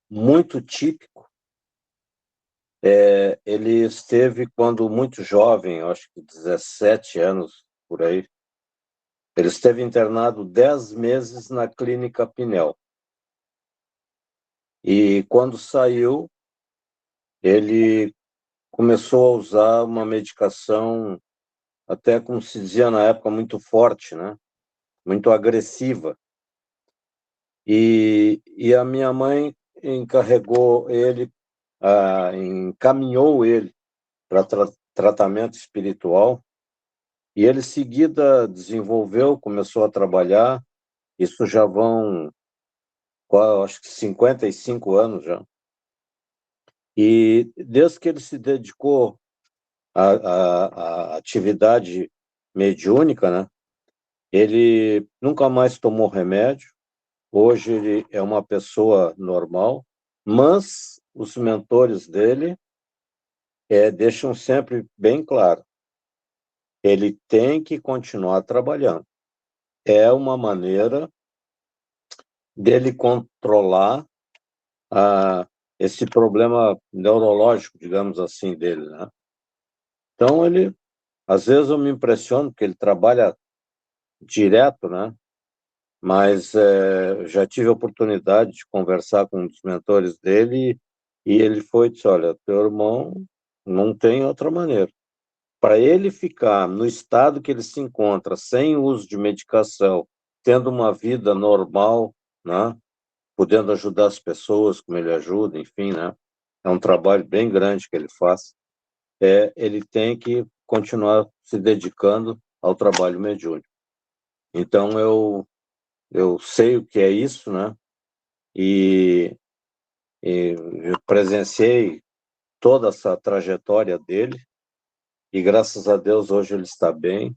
muito típico. Ele esteve, quando muito jovem, acho que 17 anos, por aí, ele esteve internado 10 meses na Clínica Pinel. E quando saiu, ele começou a usar uma medicação, até como se dizia na época, muito forte, né? Muito agressiva. E a minha mãe encarregou ele, encaminhou ele para tratamento espiritual, e ele, em seguida, desenvolveu, começou a trabalhar. Isso já vão, acho que 55 anos já. E desde que ele se dedicou à atividade mediúnica, né, ele nunca mais tomou remédio. Hoje ele é uma pessoa normal, mas os mentores dele deixam sempre bem claro: ele tem que continuar trabalhando. É uma maneira dele controlar esse problema neurológico, digamos assim, dele, né? Então, ele, às vezes eu me impressiono, porque ele trabalha direto, né? Mas já tive a oportunidade de conversar com um dos mentores dele, e ele foi e disse: olha, teu irmão não tem outra maneira. Para ele ficar no estado que ele se encontra, sem uso de medicação, tendo uma vida normal, né? Podendo ajudar as pessoas como ele ajuda, enfim, né? É um trabalho bem grande que ele faz. Ele tem que continuar se dedicando ao trabalho mediúnico. Então, eu sei o que é isso, né? E eu presenciei toda essa trajetória dele, e graças a Deus hoje ele está bem,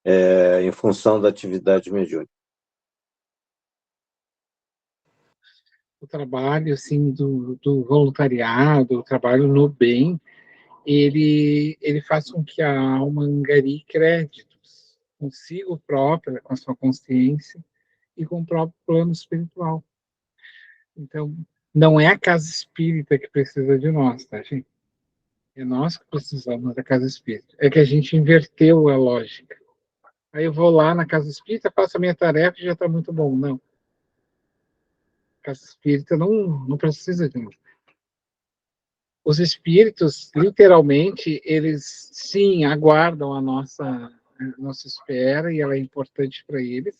em função da atividade mediúnica. o trabalho assim do voluntariado, o trabalho no bem, ele faz com que a alma angarie créditos consigo própria, com a sua consciência e com o próprio plano espiritual. Então, não é a casa espírita que precisa de nós, tá, gente? É nós que precisamos da casa espírita. É que a gente inverteu a lógica. Aí eu vou lá na casa espírita, faço a minha tarefa e já está muito bom. Não. A casa espírita não precisa de nós. Os espíritos, literalmente, eles, sim, aguardam a nossa espera e ela é importante para eles,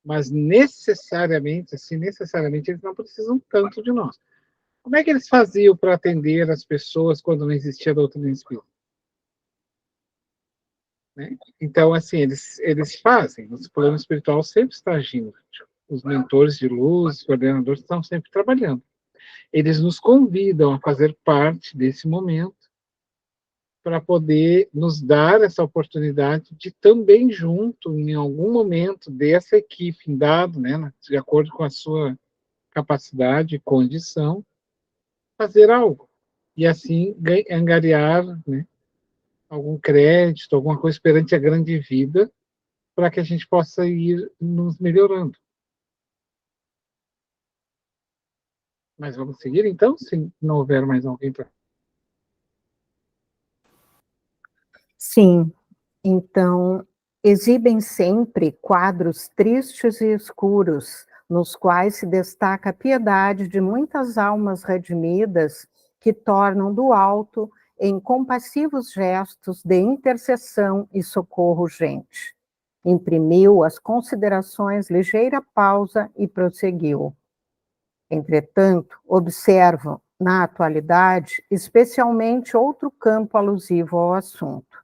mas necessariamente, eles não precisam tanto de nós. Como é que eles faziam para atender as pessoas quando não existia doutrina espírita? Né? Então, assim, eles fazem, o plano espiritual sempre está agindo. Os mentores de luz, os coordenadores estão sempre trabalhando. Eles nos convidam a fazer parte desse momento para poder nos dar essa oportunidade de também junto, em algum momento dessa equipe, dado, né, de acordo com a sua capacidade e condição, fazer algo. E assim angariar, né, algum crédito, alguma coisa perante a grande vida, para que a gente possa ir nos melhorando. Mas vamos seguir, então, se não houver mais alguém para... Sim, então, exibem sempre quadros tristes e escuros, nos quais se destaca a piedade de muitas almas redimidas que tornam do alto em compassivos gestos de intercessão e socorro urgente. Imprimiu as considerações ligeira pausa e prosseguiu. Entretanto, observo, na atualidade, especialmente outro campo alusivo ao assunto.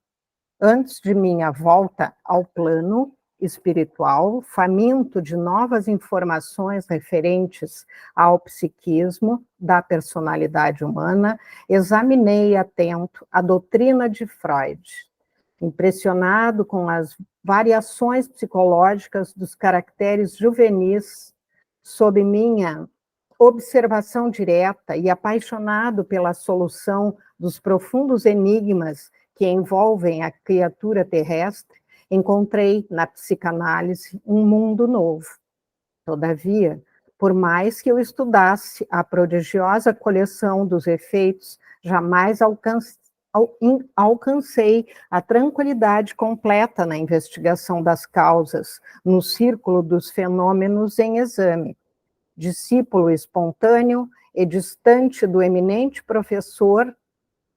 Antes de minha volta ao plano espiritual, faminto de novas informações referentes ao psiquismo da personalidade humana, examinei atento a doutrina de Freud. Impressionado com as variações psicológicas dos caracteres juvenis, sob minha observação direta e apaixonado pela solução dos profundos enigmas que envolvem a criatura terrestre, encontrei na psicanálise um mundo novo. Todavia, por mais que eu estudasse a prodigiosa coleção dos efeitos, jamais alcancei a tranquilidade completa na investigação das causas, no círculo dos fenômenos em exame. Discípulo espontâneo e distante do eminente professor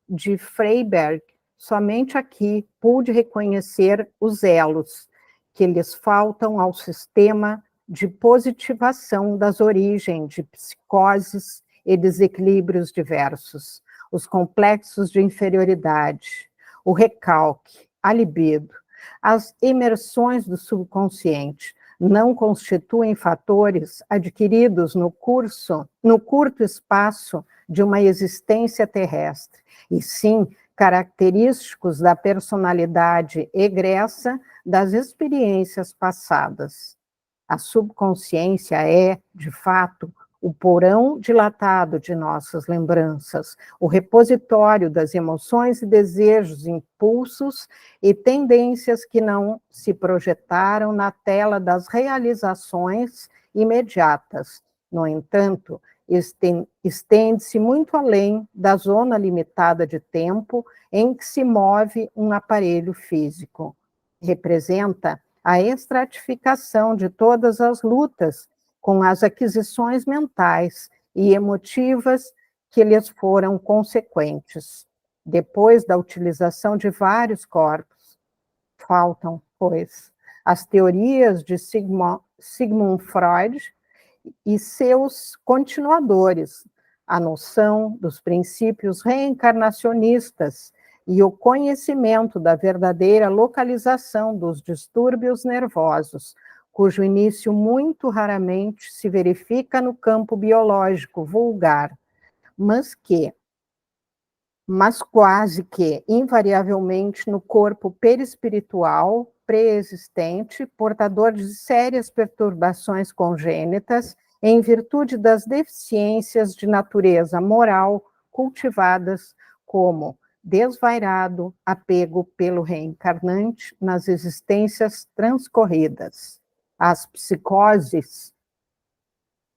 de Freiberg, somente aqui pude reconhecer os elos que lhes faltam ao sistema de positivação das origens de psicoses e desequilíbrios diversos, os complexos de inferioridade, o recalque, a libido, as imersões do subconsciente, não constituem fatores adquiridos no curto espaço de uma existência terrestre, e sim característicos da personalidade egressa das experiências passadas. A subconsciência é, de fato, o porão dilatado de nossas lembranças, o repositório das emoções e desejos, impulsos e tendências que não se projetaram na tela das realizações imediatas. No entanto, estende-se muito além da zona limitada de tempo em que se move um aparelho físico. Representa a estratificação de todas as lutas com as aquisições mentais e emotivas que lhes foram consequentes. Depois da utilização de vários corpos, faltam, pois, as teorias de Sigmund Freud e seus continuadores, a noção dos princípios reencarnacionistas e o conhecimento da verdadeira localização dos distúrbios nervosos, cujo início muito raramente se verifica no campo biológico vulgar, mas quase que invariavelmente no corpo perispiritual pré-existente, portador de sérias perturbações congênitas em virtude das deficiências de natureza moral cultivadas como desvairado apego pelo reencarnante nas existências transcorridas, as psicoses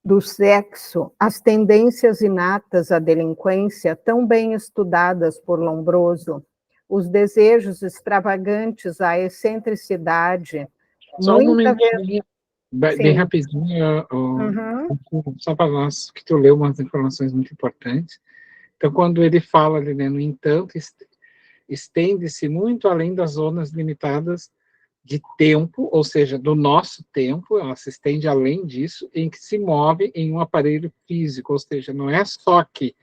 do sexo, as tendências inatas à delinquência, tão bem estudadas por Lombroso, os desejos extravagantes à excentricidade. Só um momentinho, bem Sim. rapidinho, Uhum. só para nós, que tu leu umas informações muito importantes. Então, quando ele fala ali, né, no entanto, estende-se muito além das zonas limitadas de tempo, ou seja, do nosso tempo, ela se estende além disso, em que se move em um aparelho físico, ou seja, não é só aqui,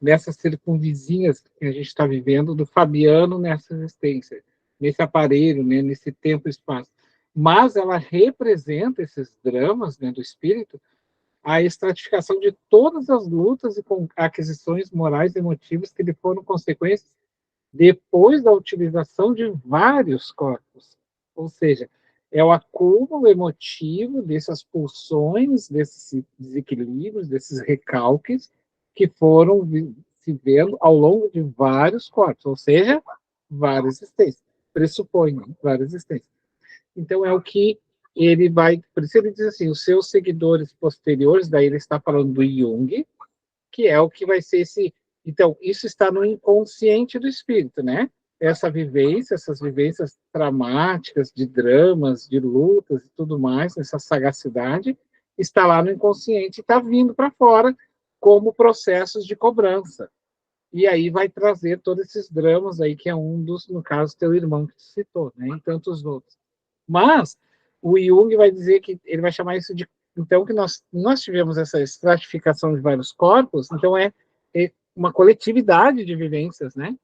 nessas circunvizinhas que a gente está vivendo, do Fabiano nessa existência, nesse aparelho, né, nesse tempo e espaço, mas ela representa esses dramas, né, do espírito, a estratificação de todas as lutas e aquisições morais e emotivas que lhe foram consequências depois da utilização de vários corpos. Ou seja, é o acúmulo emotivo dessas pulsões, desses desequilíbrios, desses recalques que foram se vendo ao longo de vários corpos, ou seja, várias existências. Pressupõe, né? Várias existências. Então, é o que ele vai... Por isso ele diz assim, os seus seguidores posteriores, daí ele está falando do Jung, que é o que vai ser esse... Então, isso está no inconsciente do espírito, né? Essa vivência, essas vivências traumáticas, de dramas, de lutas e tudo mais, essa sagacidade, está lá no inconsciente e está vindo para fora como processos de cobrança. E aí vai trazer todos esses dramas aí, que é um dos, no caso, teu irmão que te citou, né? E tantos outros. Mas o Jung vai dizer que ele vai chamar isso de... Então, que nós tivemos essa estratificação de vários corpos, então é uma coletividade de vivências, né?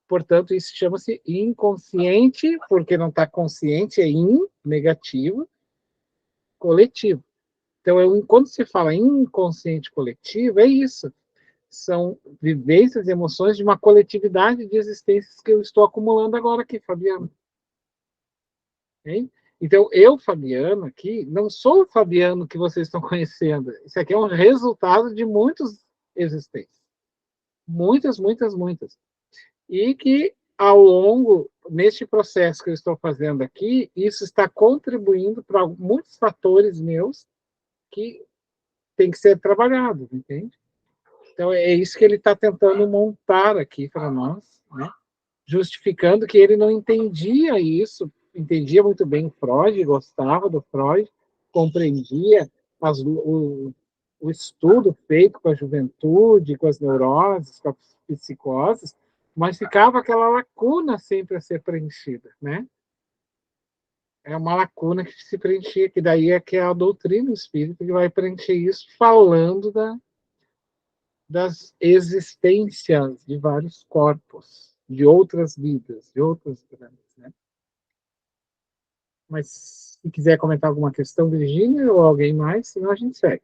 Portanto, isso chama-se inconsciente, porque não está consciente, é negativo, coletivo. Então, quando se fala inconsciente coletivo, é isso. São vivências e emoções de uma coletividade de existências que eu estou acumulando agora aqui, Fabiano. Hein? Então, eu, Fabiano, aqui, não sou o Fabiano que vocês estão conhecendo. Isso aqui é um resultado de muitas existências. Muitas, muitas, muitas. E que, ao longo, neste processo que eu estou fazendo aqui, isso está contribuindo para muitos fatores meus que tem que ser trabalhado, entende? Então, é isso que ele está tentando montar aqui para nós, né? Justificando que ele não entendia isso, entendia muito bem Freud, gostava do Freud, compreendia o estudo feito com a juventude, com as neuroses, com as psicoses, mas ficava aquela lacuna sempre a ser preenchida, né? É uma lacuna que se preenchia, que daí é que é a doutrina espírita que vai preencher isso, falando das existências de vários corpos, de outras vidas, de outras vidas, né? Mas se quiser comentar alguma questão, Virgínia, ou alguém mais, senão a gente segue.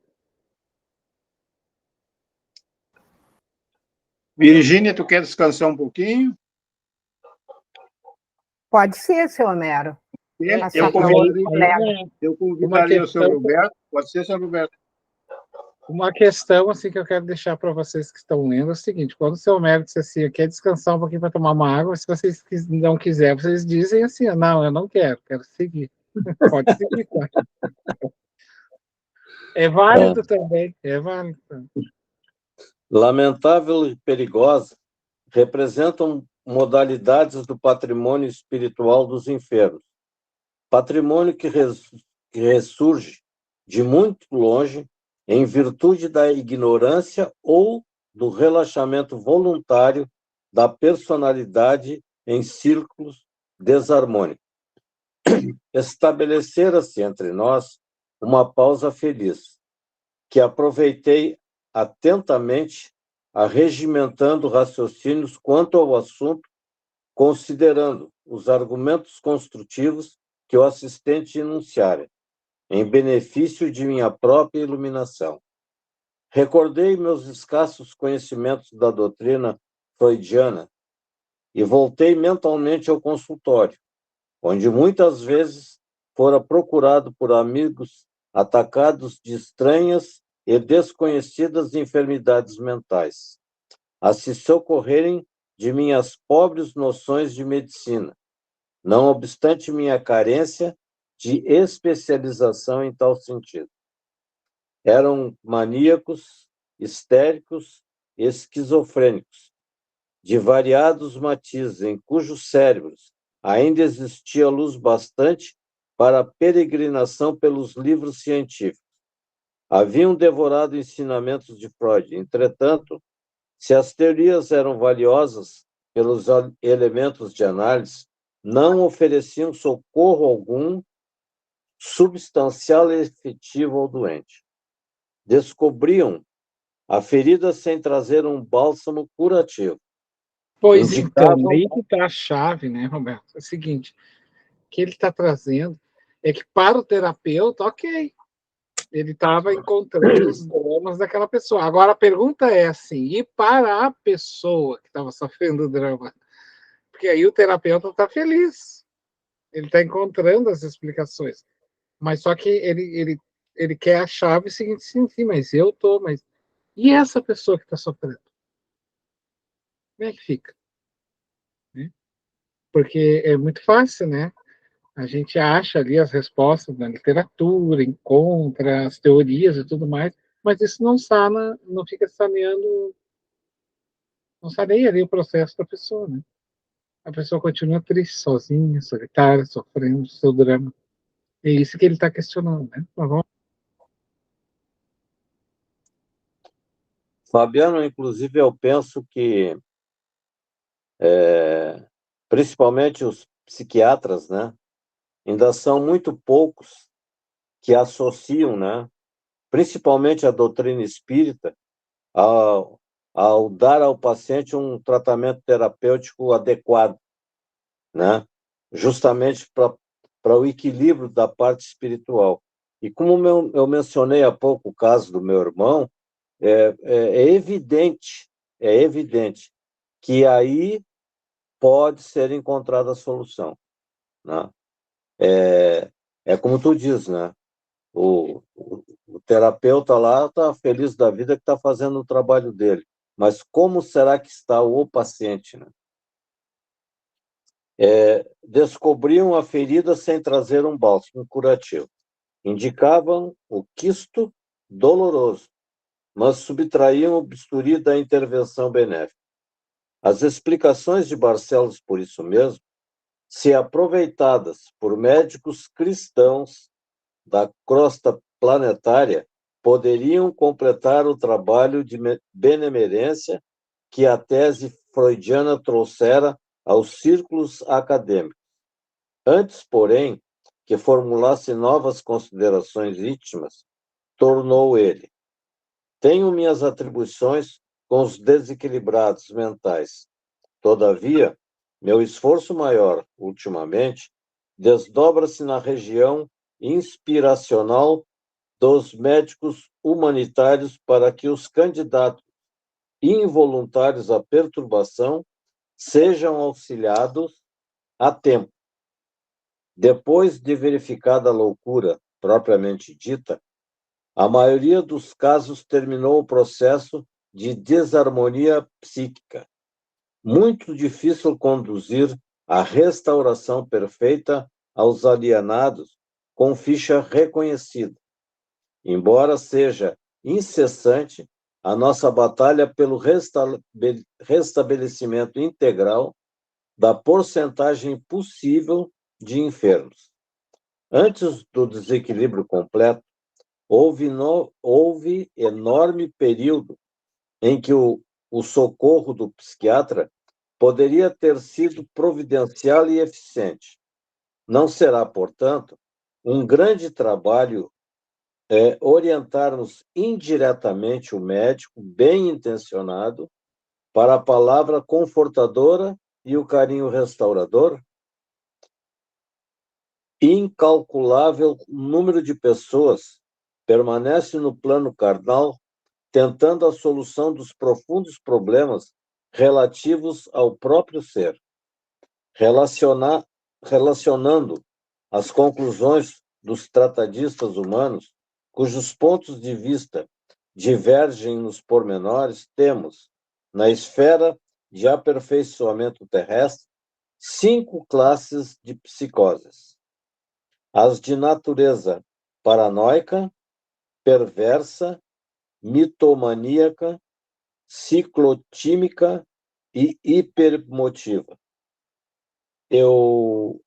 Virgínia, tu quer descansar um pouquinho? Pode ser, seu Homero. Eu convidaria o seu Roberto. Pode ser, seu Roberto. Uma questão assim, que eu quero deixar para vocês que estão lendo é o seguinte: quando o seu Homero disse assim, quer descansar um pouquinho para tomar uma água, se vocês não quiserem, vocês dizem assim, não, eu não quero seguir. Pode seguir, tá? É válido também, é válido. Lamentável e perigosa representam modalidades do patrimônio espiritual dos enfermos. Patrimônio que ressurge de muito longe em virtude da ignorância ou do relaxamento voluntário da personalidade em círculos desarmônicos. Estabelecera-se entre nós uma pausa feliz, que aproveitei atentamente, arregimentando raciocínios quanto ao assunto, considerando os argumentos construtivos que o assistente enunciara, em benefício de minha própria iluminação. Recordei meus escassos conhecimentos da doutrina freudiana e voltei mentalmente ao consultório, onde muitas vezes fora procurado por amigos atacados de estranhas e desconhecidas enfermidades mentais, a se socorrerem de minhas pobres noções de medicina, não obstante minha carência de especialização em tal sentido. Eram maníacos, histéricos, esquizofrênicos, de variados matizes, em cujos cérebros ainda existia luz bastante para a peregrinação pelos livros científicos. Haviam devorado ensinamentos de Freud. Entretanto, se as teorias eram valiosas pelos elementos de análise, não ofereciam socorro algum substancial e efetivo ao doente. Descobriam a ferida sem trazer um bálsamo curativo. Pois então, aí que está a chave, né, Roberto? É o seguinte, o que ele está trazendo é que para o terapeuta, ok, ele estava encontrando os dramas daquela pessoa. Agora a pergunta é assim, e para a pessoa que estava sofrendo drama? Porque aí o terapeuta está feliz, ele está encontrando as explicações. Mas só que ele quer a chave seguinte, sim, mas eu tô, mas e essa pessoa que está sofrendo? Como é que fica? Porque é muito fácil, né? A gente acha ali as respostas na literatura, encontra as teorias e tudo mais, mas isso não sana, não fica saneando, não saneia ali o processo da pessoa, né? A pessoa continua triste, sozinha, solitária, sofrendo seu drama. É isso que ele está questionando, né? Mas vamos... Fabiano, inclusive, eu penso que, principalmente os psiquiatras, né, ainda são muito poucos que associam, né, principalmente a doutrina espírita, ao dar ao paciente um tratamento terapêutico adequado, né, justamente para o equilíbrio da parte espiritual. E como eu mencionei há pouco o caso do meu irmão, é evidente que aí pode ser encontrada a solução, né? É como tu diz, né? O terapeuta lá está feliz da vida que está fazendo o trabalho dele, mas como será que está o paciente, né? Descobriam a ferida sem trazer um bálsamo curativo. Indicavam o quisto doloroso, mas subtraíam o bisturi da intervenção benéfica. As explicações de Barcelos, por isso mesmo, se aproveitadas por médicos cristãos da crosta planetária, poderiam completar o trabalho de benemerência que a tese freudiana trouxera aos círculos acadêmicos. Antes, porém, que formulasse novas considerações íntimas, tornou ele: tenho minhas atribuições com os desequilibrados mentais. Todavia, meu esforço maior, ultimamente, desdobra-se na região inspiracional dos médicos humanitários para que os candidatos involuntários à perturbação sejam auxiliados a tempo. Depois de verificada a loucura propriamente dita, a maioria dos casos terminou o processo de desarmonia psíquica. Muito difícil conduzir a restauração perfeita aos alienados com ficha reconhecida. Embora seja incessante a nossa batalha pelo restabelecimento integral da porcentagem possível de enfermos. Antes do desequilíbrio completo, houve enorme período em que o socorro do psiquiatra poderia ter sido providencial e eficiente. Não será, portanto, um grande trabalho orientarmos indiretamente o médico bem intencionado para a palavra confortadora e o carinho restaurador? Incalculável número de pessoas permanece no plano carnal tentando a solução dos profundos problemas relativos ao próprio ser, relacionando as conclusões dos tratadistas humanos cujos pontos de vista divergem nos pormenores, temos, na esfera de aperfeiçoamento terrestre, 5 classes de psicoses. As de natureza paranoica, perversa, mitomaníaca, ciclotímica e hipermotiva. Eu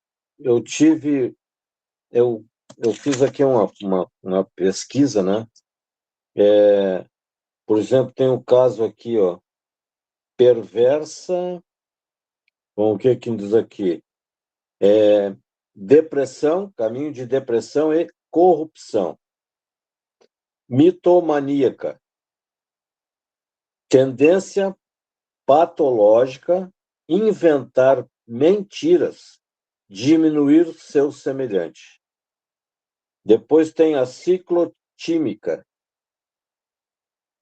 fiz aqui uma pesquisa, né? Por exemplo, tem um caso aqui, ó, perversa, bom, o que diz aqui? Depressão, caminho de depressão e corrupção. Mitomaníaca, tendência patológica, inventar mentiras, diminuir seu semelhante. Depois tem a ciclotímica,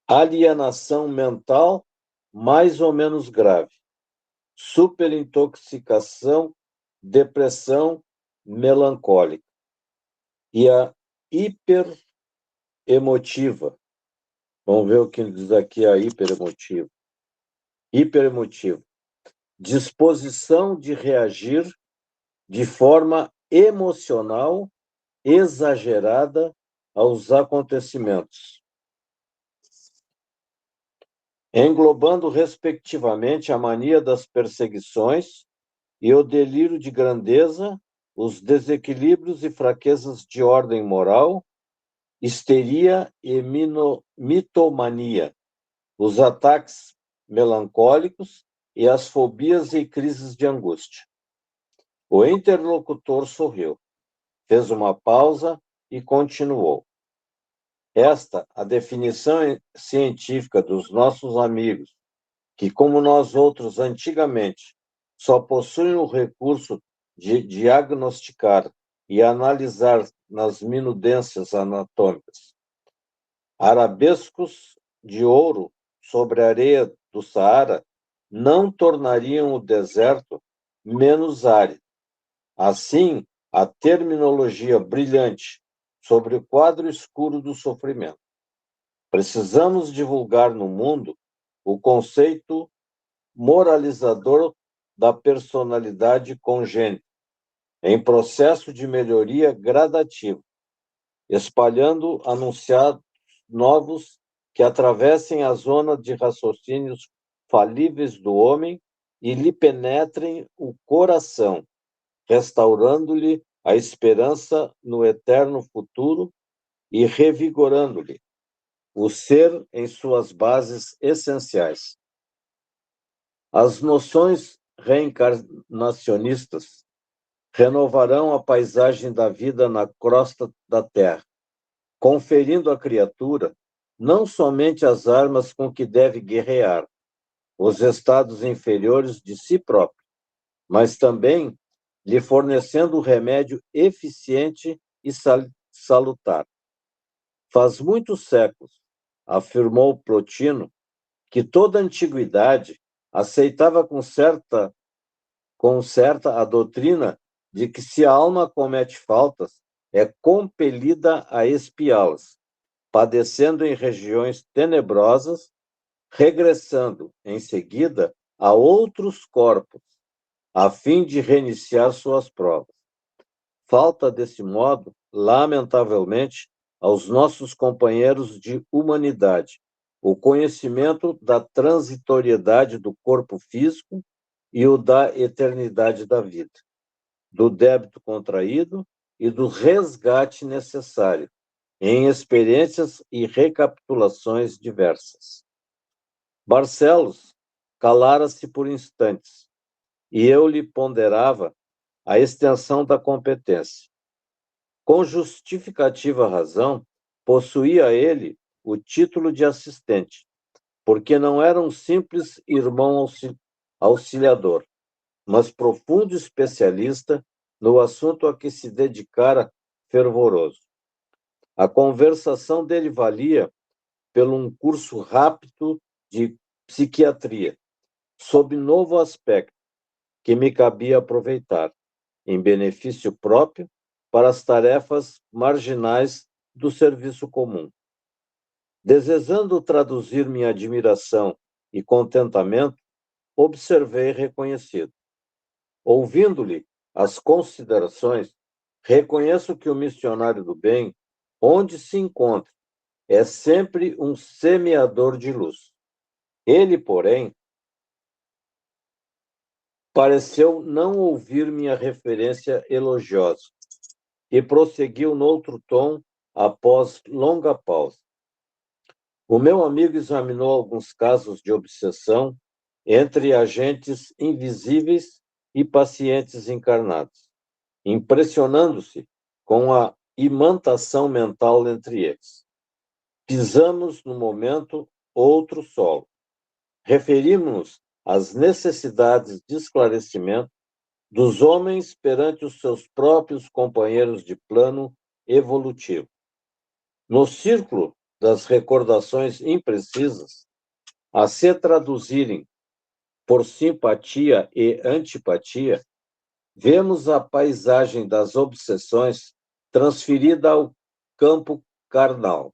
alienação mental mais ou menos grave, superintoxicação, depressão melancólica. E a hiperemotiva. Vamos ver o que diz aqui a hiperemotiva. Hiperemotivo. Disposição de reagir de forma emocional exagerada aos acontecimentos, englobando respectivamente a mania das perseguições e o delírio de grandeza, os desequilíbrios e fraquezas de ordem moral, histeria e mitomania, os ataques melancólicos e as fobias e crises de angústia. O interlocutor sorriu, fez uma pausa e continuou. Esta, a definição científica dos nossos amigos, que, como nós outros antigamente, só possuem o recurso de diagnosticar e analisar nas minudências anatômicas arabescos de ouro sobre a areia do Saara, não tornariam o deserto menos árido. Assim, a terminologia brilhante sobre o quadro escuro do sofrimento. Precisamos divulgar no mundo o conceito moralizador da personalidade congênita, em processo de melhoria gradativa, espalhando anunciados novos que atravessem a zona de raciocínios falíveis do homem e lhe penetrem o coração, restaurando-lhe a esperança no eterno futuro e revigorando-lhe o ser em suas bases essenciais. As noções reencarnacionistas renovarão a paisagem da vida na crosta da Terra, conferindo à criatura não somente as armas com que deve guerrear os estados inferiores de si próprio, mas também lhe fornecendo o remédio eficiente e salutar. Faz muitos séculos, afirmou Plotino, que toda a antiguidade aceitava com certa a doutrina de que se a alma comete faltas, é compelida a expiá-las, padecendo em regiões tenebrosas, regressando em seguida a outros corpos, a fim de reiniciar suas provas. Falta, desse modo, lamentavelmente, aos nossos companheiros de humanidade, o conhecimento da transitoriedade do corpo físico e o da eternidade da vida, do débito contraído e do resgate necessário, em experiências e recapitulações diversas. Barcelos calara-se por instantes, e eu lhe ponderava a extensão da competência. Com justificativa razão, possuía ele o título de assistente, porque não era um simples irmão auxiliador, mas profundo especialista no assunto a que se dedicara fervoroso. A conversação dele valia pelo um curso rápido de psiquiatria, sob novo aspecto, que me cabia aproveitar, em benefício próprio, para as tarefas marginais do serviço comum. Desejando traduzir minha admiração e contentamento, observei reconhecido. Ouvindo-lhe as considerações, reconheço que o missionário do bem, onde se encontra, é sempre um semeador de luz. Ele, porém, pareceu não ouvir minha referência elogiosa e prosseguiu noutro tom após longa pausa. O meu amigo examinou alguns casos de obsessão entre agentes invisíveis e pacientes encarnados, impressionando-se com a imantação mental entre eles. Pisamos, no momento, outro solo. Referimos-nos às necessidades de esclarecimento dos homens perante os seus próprios companheiros de plano evolutivo. No círculo das recordações imprecisas, a se traduzirem por simpatia e antipatia, vemos a paisagem das obsessões transferida ao campo carnal,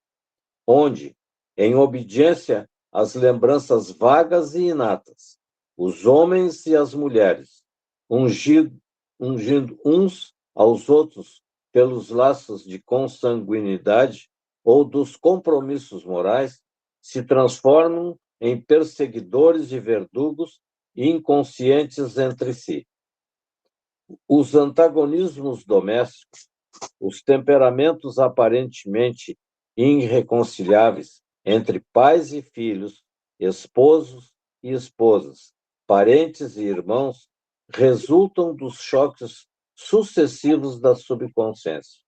onde, em obediência às lembranças vagas e inatas, os homens e as mulheres, ungindo uns aos outros pelos laços de consanguinidade ou dos compromissos morais, se transformam em perseguidores e verdugos inconscientes entre si. Os antagonismos domésticos, os temperamentos aparentemente irreconciliáveis entre pais e filhos, esposos e esposas, parentes e irmãos, resultam dos choques sucessivos da subconsciência,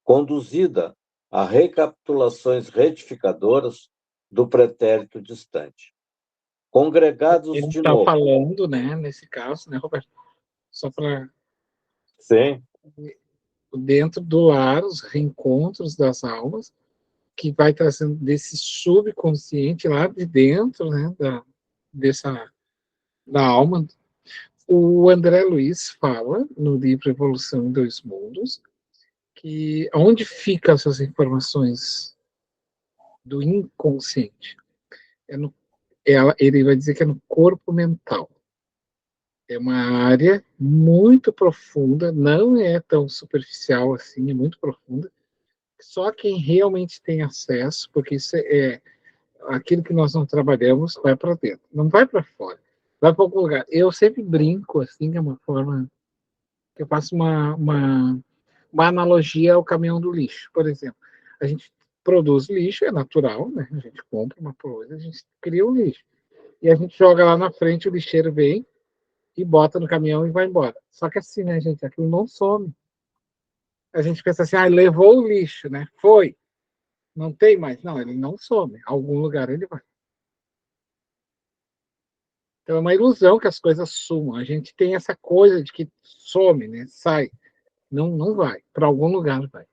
conduzida a recapitulações retificadoras do pretérito distante. Congregados Ele de está novo. falando, né, nesse caso, né, Roberto? Só para Sim. dentro do lar, os reencontros das almas, que vai trazendo desse subconsciente lá de dentro, né, da alma. O André Luiz fala no livro Evolução em Dois Mundos que onde ficam essas informações do inconsciente? Ele vai dizer que é no corpo mental. É uma área muito profunda, não é tão superficial assim, é muito profunda. Só quem realmente tem acesso, porque isso é aquilo que nós não trabalhamos, vai para dentro, não vai para fora, vai para algum lugar. Eu sempre brinco, assim, é uma forma que eu faço uma analogia ao caminhão do lixo, por exemplo. A gente produz lixo, é natural, né? A gente compra uma coisa, a gente cria um lixo. E a gente joga lá na frente, o lixeiro vem e bota no caminhão e vai embora. Só que assim, né, gente, aquilo não some. A gente pensa assim, levou o lixo, né? Foi. Não tem mais. Não, ele não some. Algum lugar ele vai. Então é uma ilusão que as coisas sumam. A gente tem essa coisa de que some, né? Sai. Não vai. Para algum lugar vai.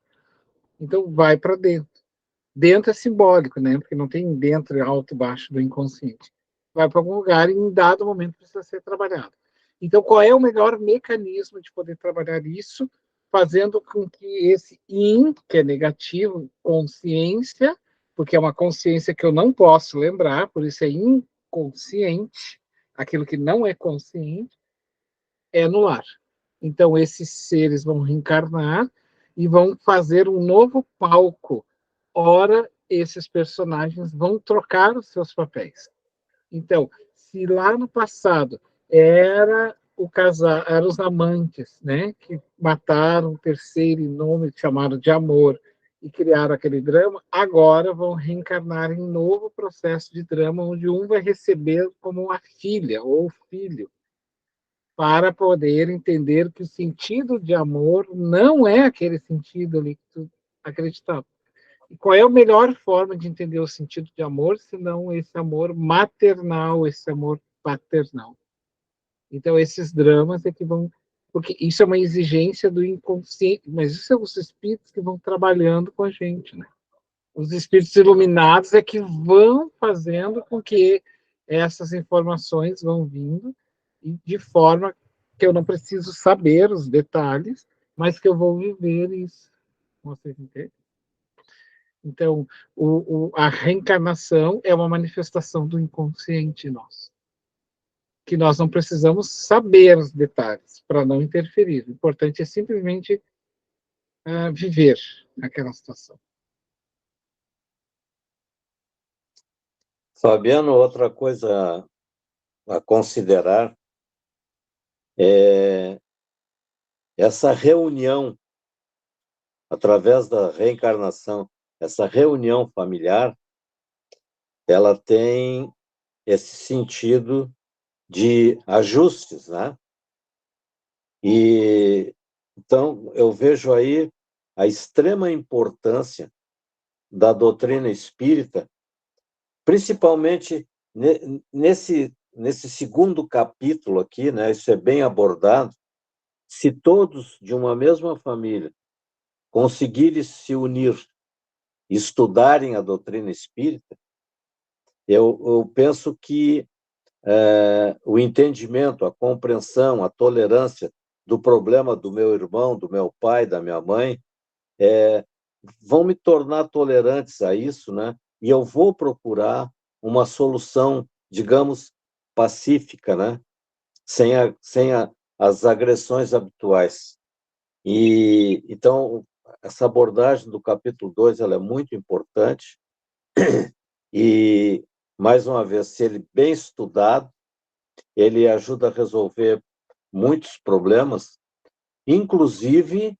Então vai para dentro. Dentro é simbólico, né? Porque não tem dentro, alto, baixo do inconsciente. Vai para algum lugar e em dado momento precisa ser trabalhado. Então, qual é o melhor mecanismo de poder trabalhar isso, fazendo com que esse que é negativo, consciência, porque é uma consciência que eu não posso lembrar, por isso é inconsciente, aquilo que não é consciente, é no ar. Então, esses seres vão reencarnar e vão fazer um novo palco. Ora, esses personagens vão trocar os seus papéis. Então, se lá no passado era o casal, eram os amantes, né, que mataram o terceiro em nome, chamaram de amor, e criaram aquele drama, agora vão reencarnar em um novo processo de drama, onde um vai receber como uma filha ou filho, para poder entender que o sentido de amor não é aquele sentido ali que tu acreditava. E qual é a melhor forma de entender o sentido de amor, senão esse amor maternal, esse amor paternal? Então, esses dramas é que vão... Porque isso é uma exigência do inconsciente, mas isso são os espíritos que vão trabalhando com a gente, né? Os espíritos iluminados é que vão fazendo com que essas informações vão vindo de forma que eu não preciso saber os detalhes, mas que eu vou viver isso. Vocês entendem? Então, a reencarnação é uma manifestação do inconsciente nosso, que nós não precisamos saber os detalhes para não interferir. O importante é simplesmente viver aquela situação. Fabiano, outra coisa a considerar é essa reunião, através da reencarnação, essa reunião familiar, ela tem esse sentido de ajustes, né? E então eu vejo aí a extrema importância da doutrina espírita, principalmente nesse segundo capítulo aqui, né? Isso é bem abordado. Se todos de uma mesma família conseguirem se unir, estudarem a doutrina espírita, eu penso que o entendimento, a compreensão, a tolerância do problema do meu irmão, do meu pai, da minha mãe, vão me tornar tolerantes a isso, né? E eu vou procurar uma solução, digamos, pacífica, né? Sem as agressões habituais. E então essa abordagem do capítulo 2 ela é muito importante e, mais uma vez, se ele bem estudado, ele ajuda a resolver muitos problemas, inclusive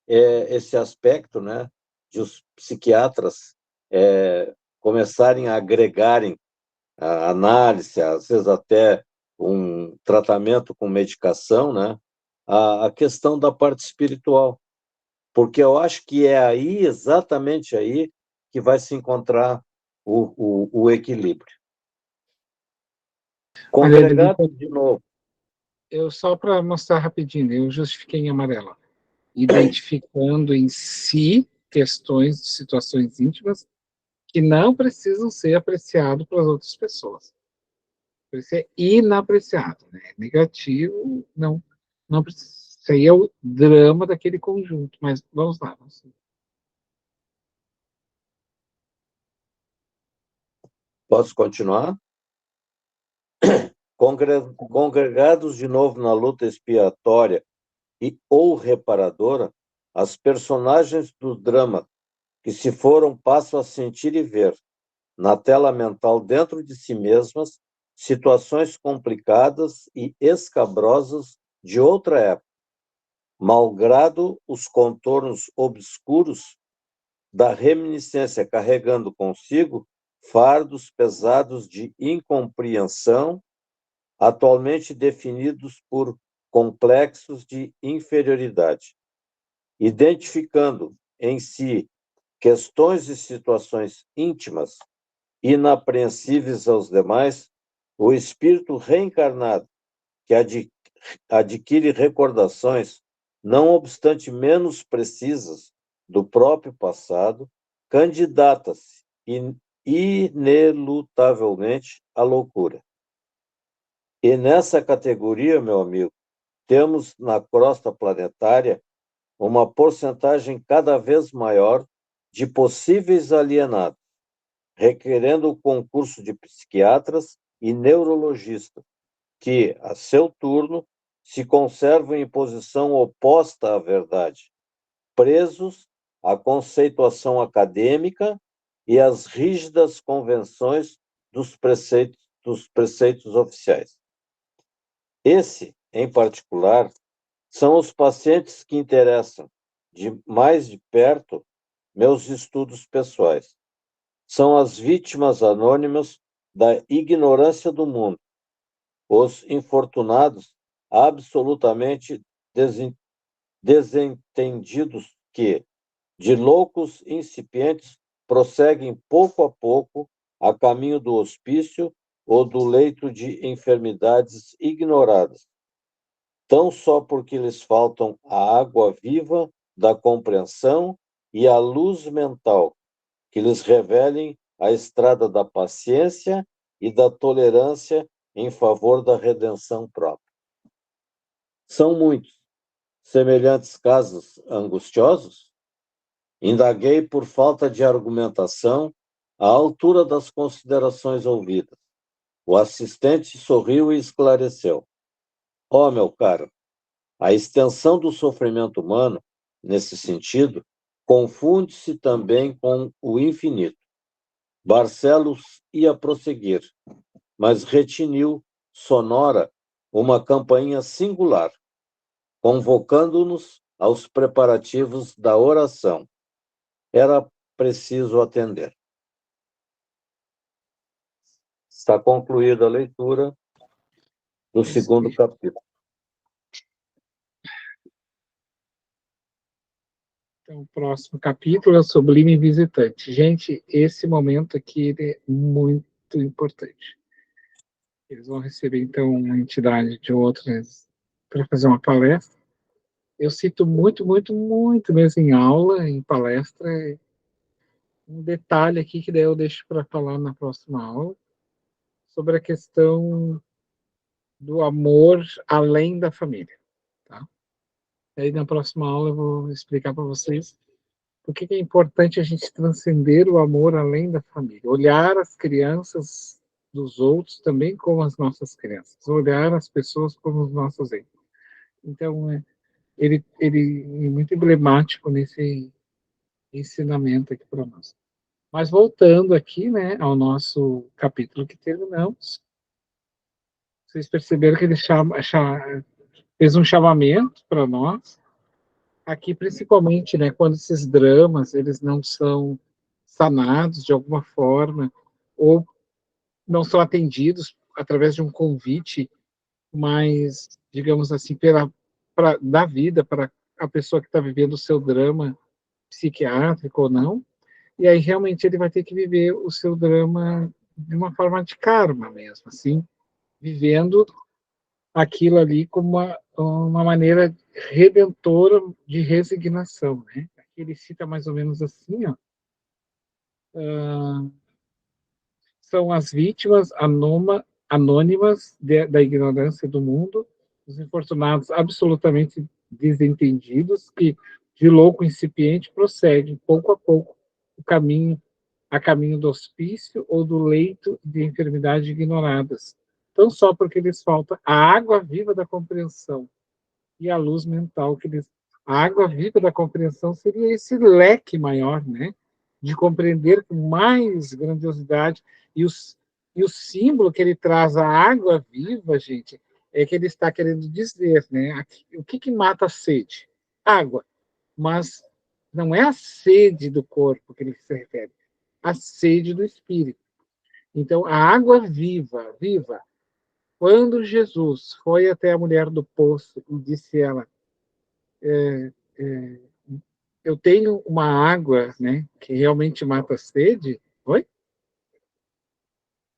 esse aspecto, né, de os psiquiatras começarem a agregarem a análise, às vezes até um tratamento com medicação, né, a questão da parte espiritual, porque eu acho que é aí, exatamente aí, que vai se encontrar o equilíbrio. Olha, Congregado de novo. Eu só para mostrar rapidinho, eu justifiquei em amarelo, identificando em si questões, situações íntimas que não precisam ser apreciadas pelas outras pessoas. Isso é inapreciado, né? Negativo, não precisa. Isso aí é o drama daquele conjunto, mas vamos lá. Posso continuar? Congregados de novo na luta expiatória ou reparadora, as personagens do drama que se foram passam a sentir e ver, na tela mental dentro de si mesmas, situações complicadas e escabrosas de outra época, malgrado os contornos obscuros da reminiscência carregando consigo fardos pesados de incompreensão, atualmente definidos por complexos de inferioridade, identificando em si questões e situações íntimas, inapreensíveis aos demais, o espírito reencarnado, que adquire recordações, não obstante menos precisas, do próprio passado, candidata-se inelutavelmente à loucura. E nessa categoria, meu amigo, temos na crosta planetária uma porcentagem cada vez maior de possíveis alienados, requerendo o concurso de psiquiatras e neurologistas, que, a seu turno, se conservam em posição oposta à verdade, presos à conceituação acadêmica e às rígidas convenções dos preceitos oficiais. Esse, em particular, são os pacientes que interessam mais de perto meus estudos pessoais. São as vítimas anônimas da ignorância do mundo, os infortunados absolutamente desentendidos que, de loucos incipientes, prosseguem pouco a pouco a caminho do hospício ou do leito de enfermidades ignoradas, tão só porque lhes faltam a água viva da compreensão e a luz mental que lhes revelem a estrada da paciência e da tolerância em favor da redenção própria. São muitos semelhantes casos angustiosos, Indaguei por falta de argumentação à altura das considerações ouvidas. O assistente sorriu e esclareceu. Oh, meu caro, a extensão do sofrimento humano, nesse sentido, confunde-se também com o infinito. Barcelos ia prosseguir, mas retiniu, sonora, uma campainha singular, convocando-nos aos preparativos da oração. Era preciso atender. Está concluída a leitura do segundo capítulo. Então, o próximo capítulo é o Sublime Visitante. Gente, esse momento aqui ele é muito importante. Eles vão receber, então, uma entidade de outras para fazer uma palestra. Eu cito muito, muito, muito mesmo em aula, em palestra, um detalhe aqui que daí eu deixo para falar na próxima aula, sobre a questão do amor além da família. Tá? Aí na próxima aula eu vou explicar para vocês por que é importante a gente transcender o amor além da família, olhar as crianças dos outros também como as nossas crianças, olhar as pessoas como os nossos entes. Então, ele é muito emblemático nesse ensinamento aqui para nós. Mas voltando aqui, né, ao nosso capítulo que terminamos, vocês perceberam que ele fez um chamamento para nós, aqui principalmente, né, quando esses dramas eles não são sanados de alguma forma, ou não são atendidos através de um convite mais, digamos assim, da vida para a pessoa que está vivendo o seu drama psiquiátrico ou não, e aí realmente ele vai ter que viver o seu drama de uma forma de karma mesmo, assim, vivendo aquilo ali como uma maneira redentora de resignação, né? Aqui ele cita mais ou menos assim, ó, são as vítimas anônimas da ignorância do mundo, os infortunados absolutamente desentendidos, que de louco incipiente prosseguem pouco a pouco a caminho do hospício ou do leito de enfermidade ignoradas, tão só porque lhes falta a água viva da compreensão e a luz mental que lhes... A água viva da compreensão seria esse leque maior, né? De compreender com mais grandiosidade. E o símbolo que ele traz, a água viva, gente, é que ele está querendo dizer, né? O que mata a sede? Água. Mas não é a sede do corpo que ele se refere, a sede do espírito. Então, a água viva, viva. Quando Jesus foi até a mulher do poço e disse a ela, eu tenho uma água, né, que realmente mata a sede. Oi?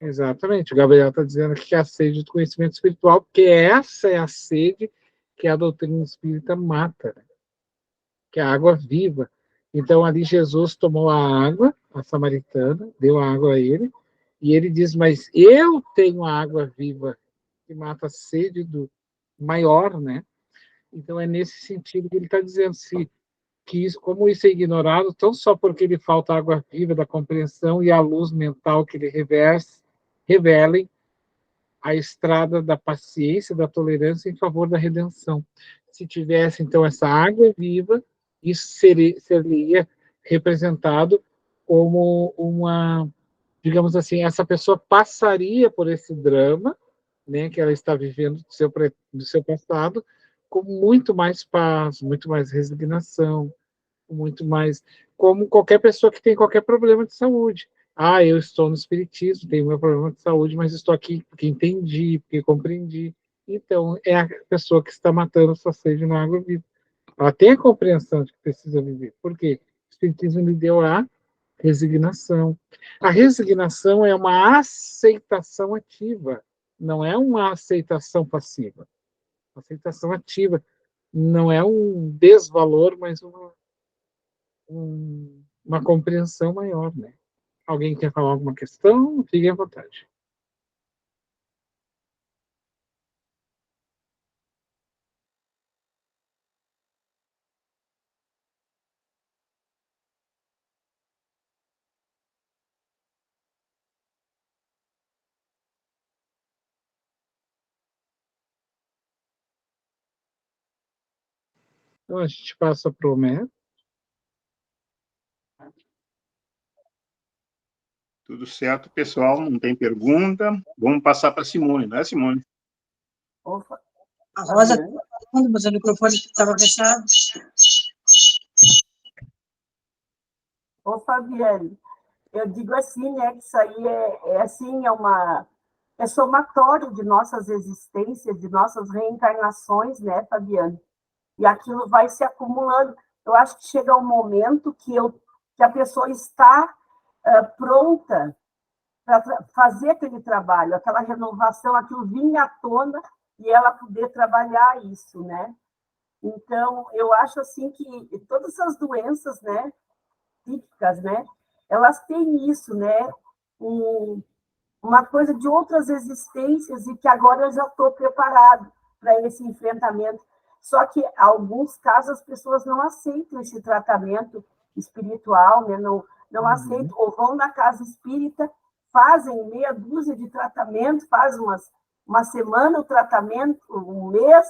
Exatamente. O Gabriel está dizendo aqui que é a sede do conhecimento espiritual, porque essa é a sede que a doutrina espírita mata, né? Que é a água viva. Então, ali Jesus tomou a água, a samaritana, deu a água a ele, e ele diz, mas eu tenho a água viva que mata a sede do maior, né? Então, é nesse sentido que ele está dizendo, que isso, como isso é ignorado, tão só porque lhe falta a água viva da compreensão e a luz mental que lhe revelem a estrada da paciência, da tolerância em favor da redenção. Se tivesse, então, essa água viva, isso seria representado como uma, digamos assim, essa pessoa passaria por esse drama, né, que ela está vivendo do seu passado, com muito mais paz, muito mais resignação, muito mais, como qualquer pessoa que tem qualquer problema de saúde. Ah, eu estou no espiritismo, tenho meu problema de saúde, mas estou aqui porque entendi, porque compreendi. Então, é a pessoa que está matando sua sede na água viva. Ela tem a compreensão de que precisa viver. Por quê? O espiritismo lhe deu a resignação. A resignação é uma aceitação ativa, não é uma aceitação passiva. Aceitação ativa não é um desvalor, mas uma compreensão maior, né? Alguém quer falar alguma questão? Fique à vontade. Então, a gente passa para o Homero. Tudo certo, pessoal, não tem pergunta. Vamos passar para a Simone, não é, Simone? Opa. A Rosa estava falando, mas o microfone estava fechado. Ô, Fabiane, eu digo assim, né, que isso aí assim, é somatório de nossas existências, de nossas reencarnações, né, Fabiane? E aquilo vai se acumulando. Eu acho que chega um momento que a pessoa está pronta para fazer aquele trabalho, aquela renovação, aquilo vir à tona e ela poder trabalhar isso, né? Então, eu acho assim que todas essas doenças, né, típicas, né, elas têm isso, né, uma coisa de outras existências e que agora eu já estou preparado para esse enfrentamento. Só que, em alguns casos, as pessoas não aceitam esse tratamento espiritual, né? Não aceitam, ou vão na casa espírita, fazem meia dúzia de tratamentos, fazem uma semana o tratamento, um mês,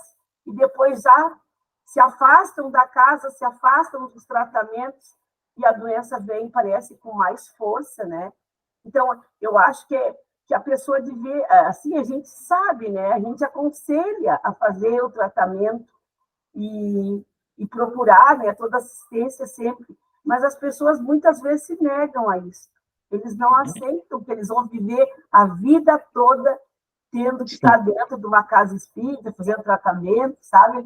e depois já se afastam da casa, se afastam dos tratamentos, e a doença vem, parece, com mais força, né? Então, eu acho que a pessoa deve, assim, a gente sabe, né? A gente aconselha a fazer o tratamento e procurar, né, toda assistência sempre, mas as pessoas muitas vezes se negam a isso. Eles não aceitam que eles vão viver a vida toda tendo que estar dentro de uma casa espírita, fazendo tratamento, sabe?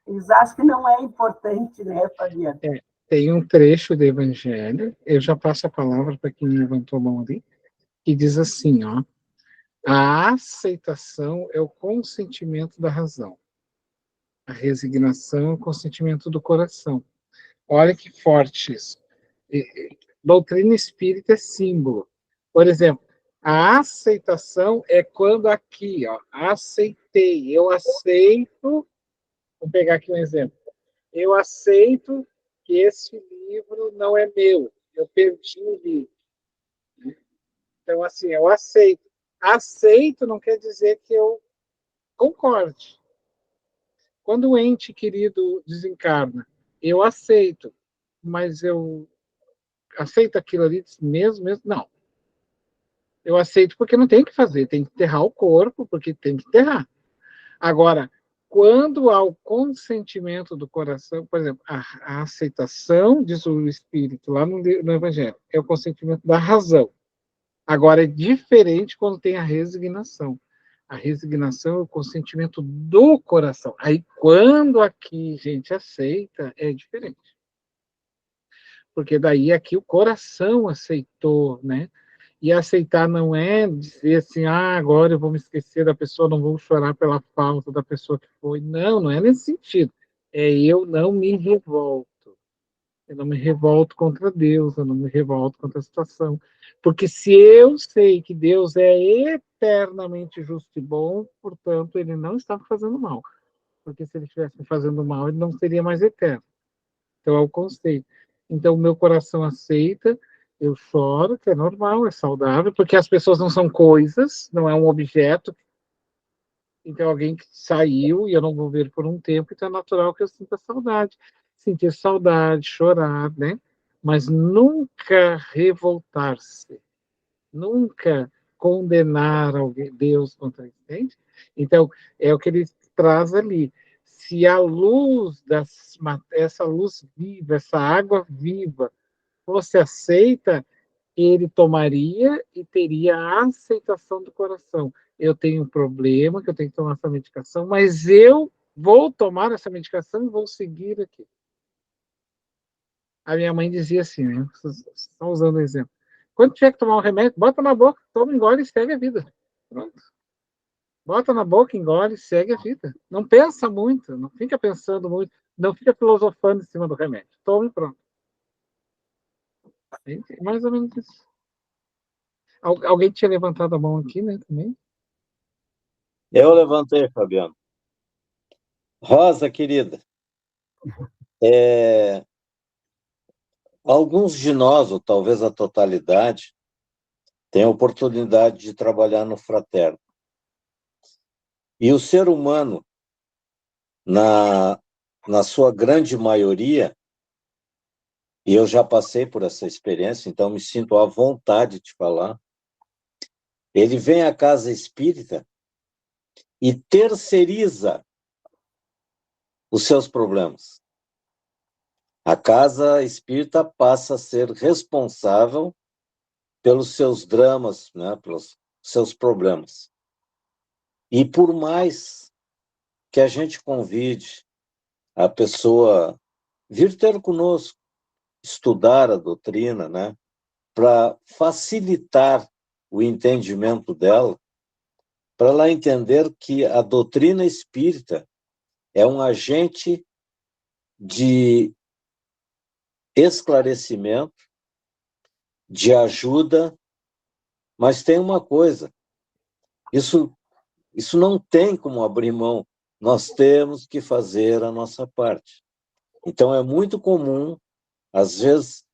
Eles acham que não é importante, né, Fabiana? Tem um trecho do Evangelho, eu já passo a palavra para quem levantou a mão ali, que diz assim, ó, a aceitação é o consentimento da razão, a resignação é o consentimento do coração. Olha que forte isso. Doutrina espírita é símbolo. Por exemplo, a aceitação é quando aqui, ó, aceitei, eu aceito, vou pegar aqui um exemplo, eu aceito que esse livro não é meu, eu perdi o livro. Então, assim, eu aceito. Aceito não quer dizer que eu concorde. Quando o ente querido desencarna, eu aceito, mas eu aceito aquilo ali mesmo? Não. Eu aceito porque não tem que fazer, tem que enterrar o corpo, porque tem que enterrar. Agora, quando há o consentimento do coração, por exemplo, a aceitação, diz o Espírito lá no Evangelho, é o consentimento da razão. Agora, é diferente quando tem a resignação. A resignação é o consentimento do coração. Aí, quando aqui a gente aceita, é diferente. Porque daí aqui o coração aceitou, né? E aceitar não é dizer assim, agora eu vou me esquecer da pessoa, não vou chorar pela falta da pessoa que foi. Não, não é nesse sentido. É eu não me revolto. Eu não me revolto contra Deus, eu não me revolto contra a situação. Porque se eu sei que Deus é eternamente justo e bom, portanto, ele não está me fazendo mal. Porque se ele estivesse me fazendo mal, ele não seria mais eterno. Então, é o conceito. Então, o meu coração aceita, eu choro, que é normal, é saudável, porque as pessoas não são coisas, não é um objeto. Então, alguém que saiu e eu não vou ver por um tempo, então é natural que eu sinta saudade. Sentir saudade, chorar, né? Mas nunca revoltar-se, nunca condenar alguém, Deus contra ele. Então, é o que ele traz ali. Se a luz, essa luz viva, essa água viva, fosse aceita, ele tomaria e teria a aceitação do coração. Eu tenho um problema, que eu tenho que tomar essa medicação, mas eu vou tomar essa medicação e vou seguir aqui. A minha mãe dizia assim, né? Vocês estão usando o exemplo. Quando tiver que tomar um remédio, bota na boca, toma, engole e segue a vida. Pronto. Bota na boca, engole e segue a vida. Não pensa muito, não fica pensando muito, não fica filosofando em cima do remédio. Tome e pronto. É mais ou menos isso. Alguém tinha levantado a mão aqui, né, também? Eu levantei, Fabiano. Rosa, querida, alguns de nós, ou talvez a totalidade, tem a oportunidade de trabalhar no fraterno. E o ser humano, na na sua grande maioria, e eu já passei por essa experiência, então me sinto à vontade de falar, ele vem à casa espírita e terceiriza os seus problemas. A casa espírita passa a ser responsável pelos seus dramas, né, pelos seus problemas. E por mais que a gente convide a pessoa vir ter conosco, estudar a doutrina, né, para facilitar o entendimento dela, para ela entender que a doutrina espírita é um agente de esclarecimento, de ajuda, mas tem uma coisa, isso não tem como abrir mão, nós temos que fazer a nossa parte. Então é muito comum, às vezes,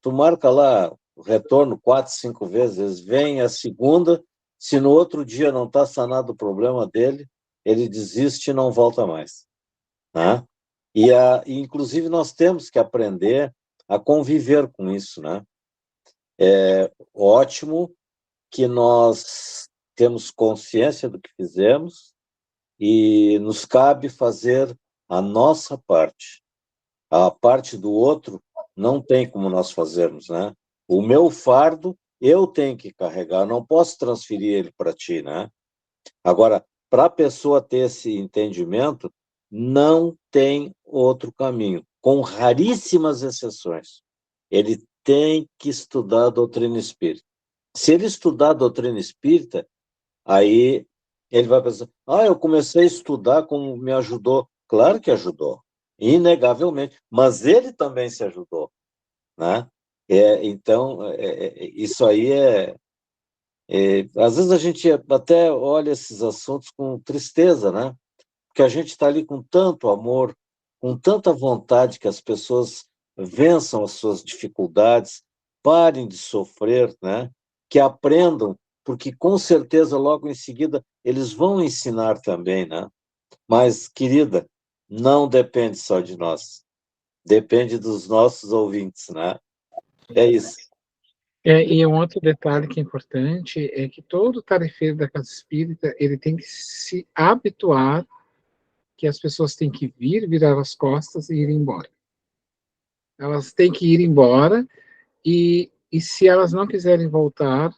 tu marca lá o retorno 4, 5 vezes, vem a segunda, se no outro dia não está sanado o problema dele, ele desiste e não volta mais. Né? E inclusive nós temos que aprender a conviver com isso. Né? É ótimo que nós temos consciência do que fizemos e nos cabe fazer a nossa parte. A parte do outro não tem como nós fazermos, né? O meu fardo eu tenho que carregar, não posso transferir ele para ti, né? Agora, para a pessoa ter esse entendimento, não tem outro caminho, com raríssimas exceções. Ele tem que estudar a doutrina espírita. Se ele estudar a doutrina espírita, aí ele vai pensar, eu comecei a estudar, como me ajudou. Claro que ajudou, inegavelmente, mas ele também se ajudou, né? Então, isso aí às vezes a gente até olha esses assuntos com tristeza, né? Porque a gente está ali com tanto amor, com tanta vontade que as pessoas vençam as suas dificuldades, parem de sofrer, né? Que aprendam, porque com certeza logo em seguida eles vão ensinar também, né? Mas, querida, não depende só de nós, depende dos nossos ouvintes, né? É isso. E um outro detalhe que é importante é que todo tarefeiro da casa espírita ele tem que se habituar que as pessoas têm que virar as costas e ir embora. Elas têm que ir embora e se elas não quiserem voltar,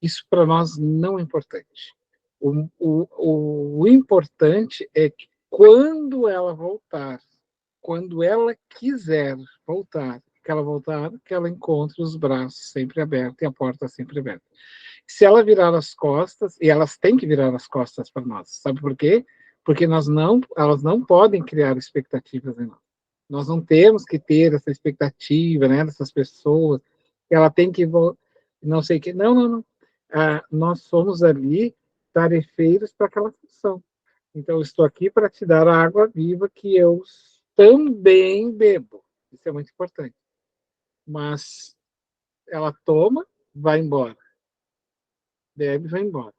isso para nós não é importante. O importante é que quando ela voltar, quando ela quiser voltar, que ela encontre os braços sempre abertos e a porta sempre aberta. Se ela virar as costas, e elas têm que virar as costas para nós, sabe por quê? Porque elas não podem criar expectativas em nós. Nós não temos que ter essa expectativa, né, dessas pessoas, que ela tem que não sei o que. Não. Nós somos ali tarefeiros para aquela função. Então, eu estou aqui para te dar a água viva que eu também bebo. Isso é muito importante. Mas ela toma, vai embora. Bebe, vai embora.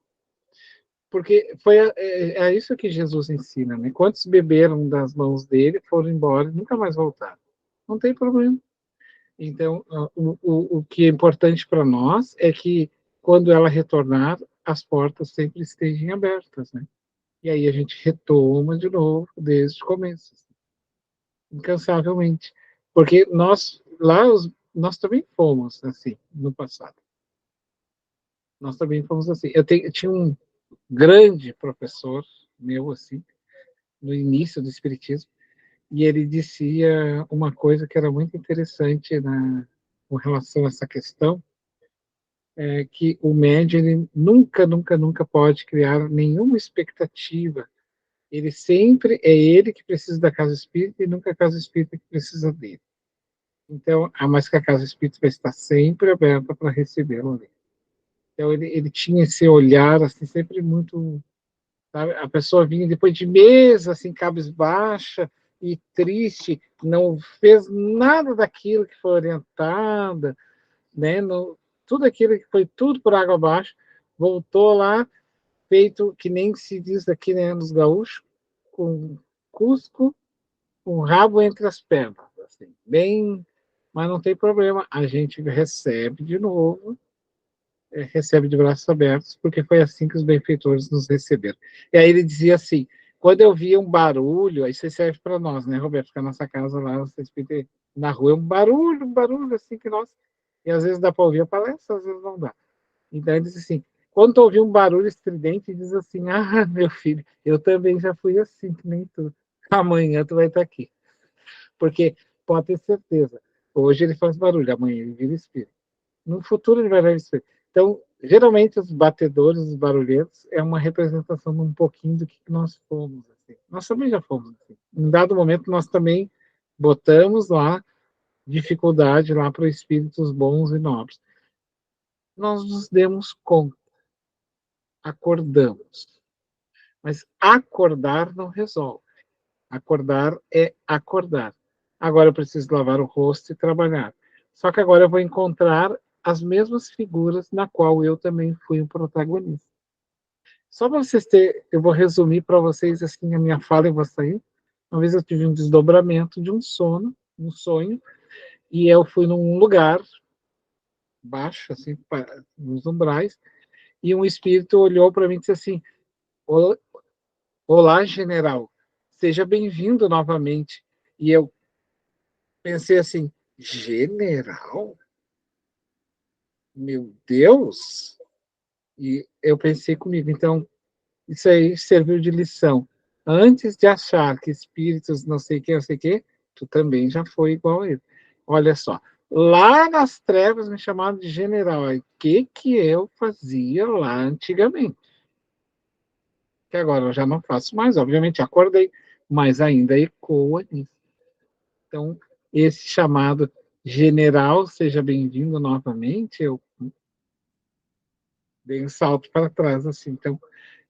Porque é isso que Jesus ensina, né? Quantos beberam das mãos dele, foram embora e nunca mais voltaram. Não tem problema. Então, o que é importante para nós é que, quando ela retornar, as portas sempre estejam abertas, né? E aí a gente retoma de novo, desde o começo, incansavelmente. Porque nós também fomos assim, no passado. Nós também fomos assim. Eu tinha um grande professor meu, assim, no início do Espiritismo, e ele dizia uma coisa que era muito interessante com relação a essa questão, que o médium ele nunca pode criar nenhuma expectativa. Ele sempre é ele que precisa da casa espírita e nunca a casa espírita que precisa dele. Então, mas que a casa espírita vai estar sempre aberta para recebê-lo ali. Então, ele tinha esse olhar assim, sempre muito. Sabe? A pessoa vinha depois de meses, assim, cabisbaixa e triste, não fez nada daquilo que foi orientada, né? Tudo aquilo que foi tudo por água abaixo, voltou lá, feito que nem se diz aqui, né, nos gaúchos, com Cusco com o rabo entre as pernas, assim, bem, mas não tem problema, a gente recebe de novo, recebe de braços abertos, porque foi assim que os benfeitores nos receberam. E aí ele dizia assim, quando eu via um barulho, aí isso serve para nós, né, Roberto, porque a nossa casa lá, na rua é um barulho assim que nós, e às vezes dá para ouvir a palestra, às vezes não dá. Então ele diz assim, quando tu ouvir um barulho estridente, diz assim, ah, meu filho, eu também já fui assim, que nem tu. Amanhã tu vai estar aqui. Porque, pode ter certeza, hoje ele faz barulho, amanhã ele vira espírito. No futuro ele vai virar espírito. Então, geralmente os batedores, os barulhentos, é uma representação de um pouquinho do que nós fomos. Assim. Nós também já fomos assim. Em dado momento, nós também botamos lá dificuldade lá para espíritos bons e nobres. Nós nos demos conta, acordamos. Mas acordar não resolve. Acordar é acordar. Agora eu preciso lavar o rosto e trabalhar. Só que agora eu vou encontrar as mesmas figuras na qual eu também fui um protagonista. Só para vocês terem, eu vou resumir para vocês assim a minha fala e vou sair. Uma vez eu tive um desdobramento de um sonho, e eu fui num lugar baixo, assim, nos umbrais, e um espírito olhou para mim e disse assim: olá, general, seja bem-vindo novamente. E eu pensei assim, general? Meu Deus! E eu pensei comigo, então, isso aí serviu de lição. Antes de achar que espíritos não sei o que, tu também já foi igual a ele. Olha só, lá nas trevas me chamaram de general. Aí, o que eu fazia lá antigamente? Que agora eu já não faço mais, obviamente, acordei, mas ainda ecoa nisso. Então, esse chamado general, seja bem-vindo novamente, eu dei um salto para trás, assim. Então,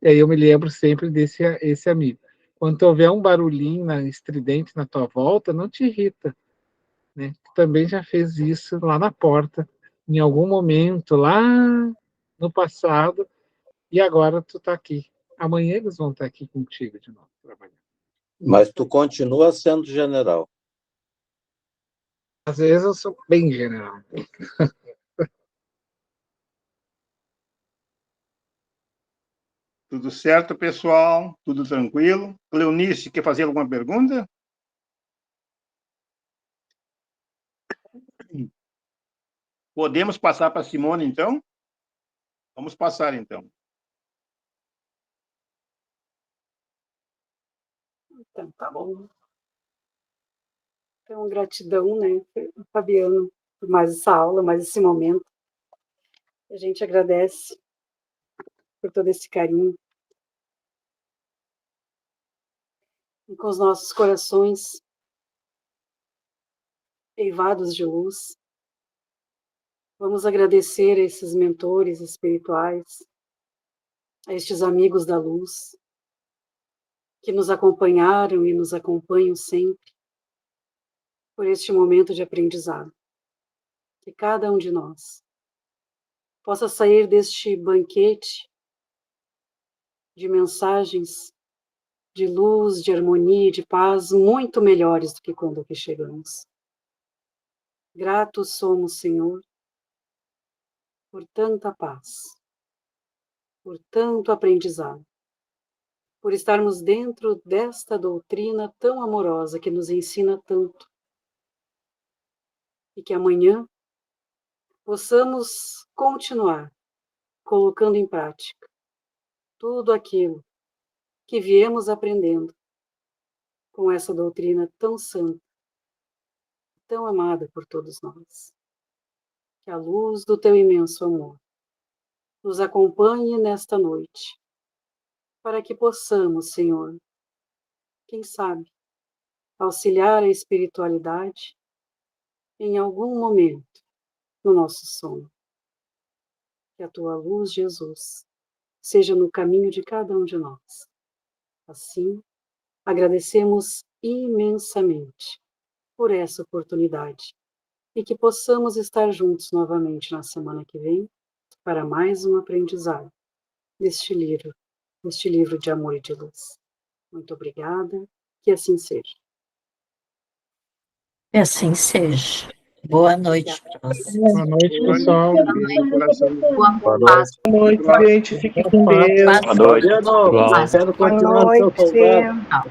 e aí eu me lembro sempre desse esse amigo. Quando houver um barulhinho estridente na tua volta, não te irrita, né? Tu também já fez isso lá na porta, em algum momento, lá no passado, e agora tu está aqui. Amanhã eles vão estar aqui contigo de novo, trabalhando. Mas tu continua sendo general. Às vezes eu sou bem general. Tudo certo, pessoal? Tudo tranquilo? Cleonice, quer fazer alguma pergunta? Podemos passar para a Simone, então? Vamos passar, então. Então, tá bom. Então, gratidão, né, Fabiano, por mais essa aula, mais esse momento. A gente agradece por todo esse carinho. E com os nossos corações eivados de luz, vamos agradecer a esses mentores espirituais, a estes amigos da luz, que nos acompanharam e nos acompanham sempre, por este momento de aprendizado. Que cada um de nós possa sair deste banquete de mensagens de luz, de harmonia, de paz, muito melhores do que quando aqui chegamos. Gratos somos, Senhor, por tanta paz, por tanto aprendizado, por estarmos dentro desta doutrina tão amorosa que nos ensina tanto. E que amanhã possamos continuar colocando em prática tudo aquilo que viemos aprendendo com essa doutrina tão santa, tão amada por todos nós. Que a luz do teu imenso amor nos acompanhe nesta noite, para que possamos, Senhor, quem sabe, auxiliar a espiritualidade em algum momento no nosso sono. Que a tua luz, Jesus, seja no caminho de cada um de nós. Assim, agradecemos imensamente por essa oportunidade e que possamos estar juntos novamente na semana que vem para mais um aprendizado deste livro de amor e de luz. Muito obrigada, Que assim seja. Que assim seja. Boa noite para vocês. Boa noite, pessoal. Boa Páscoa. Boa noite, gente. Fiquem com Deus. Boa noite. Fabiano, quero continuar Boa seu noite. soldado.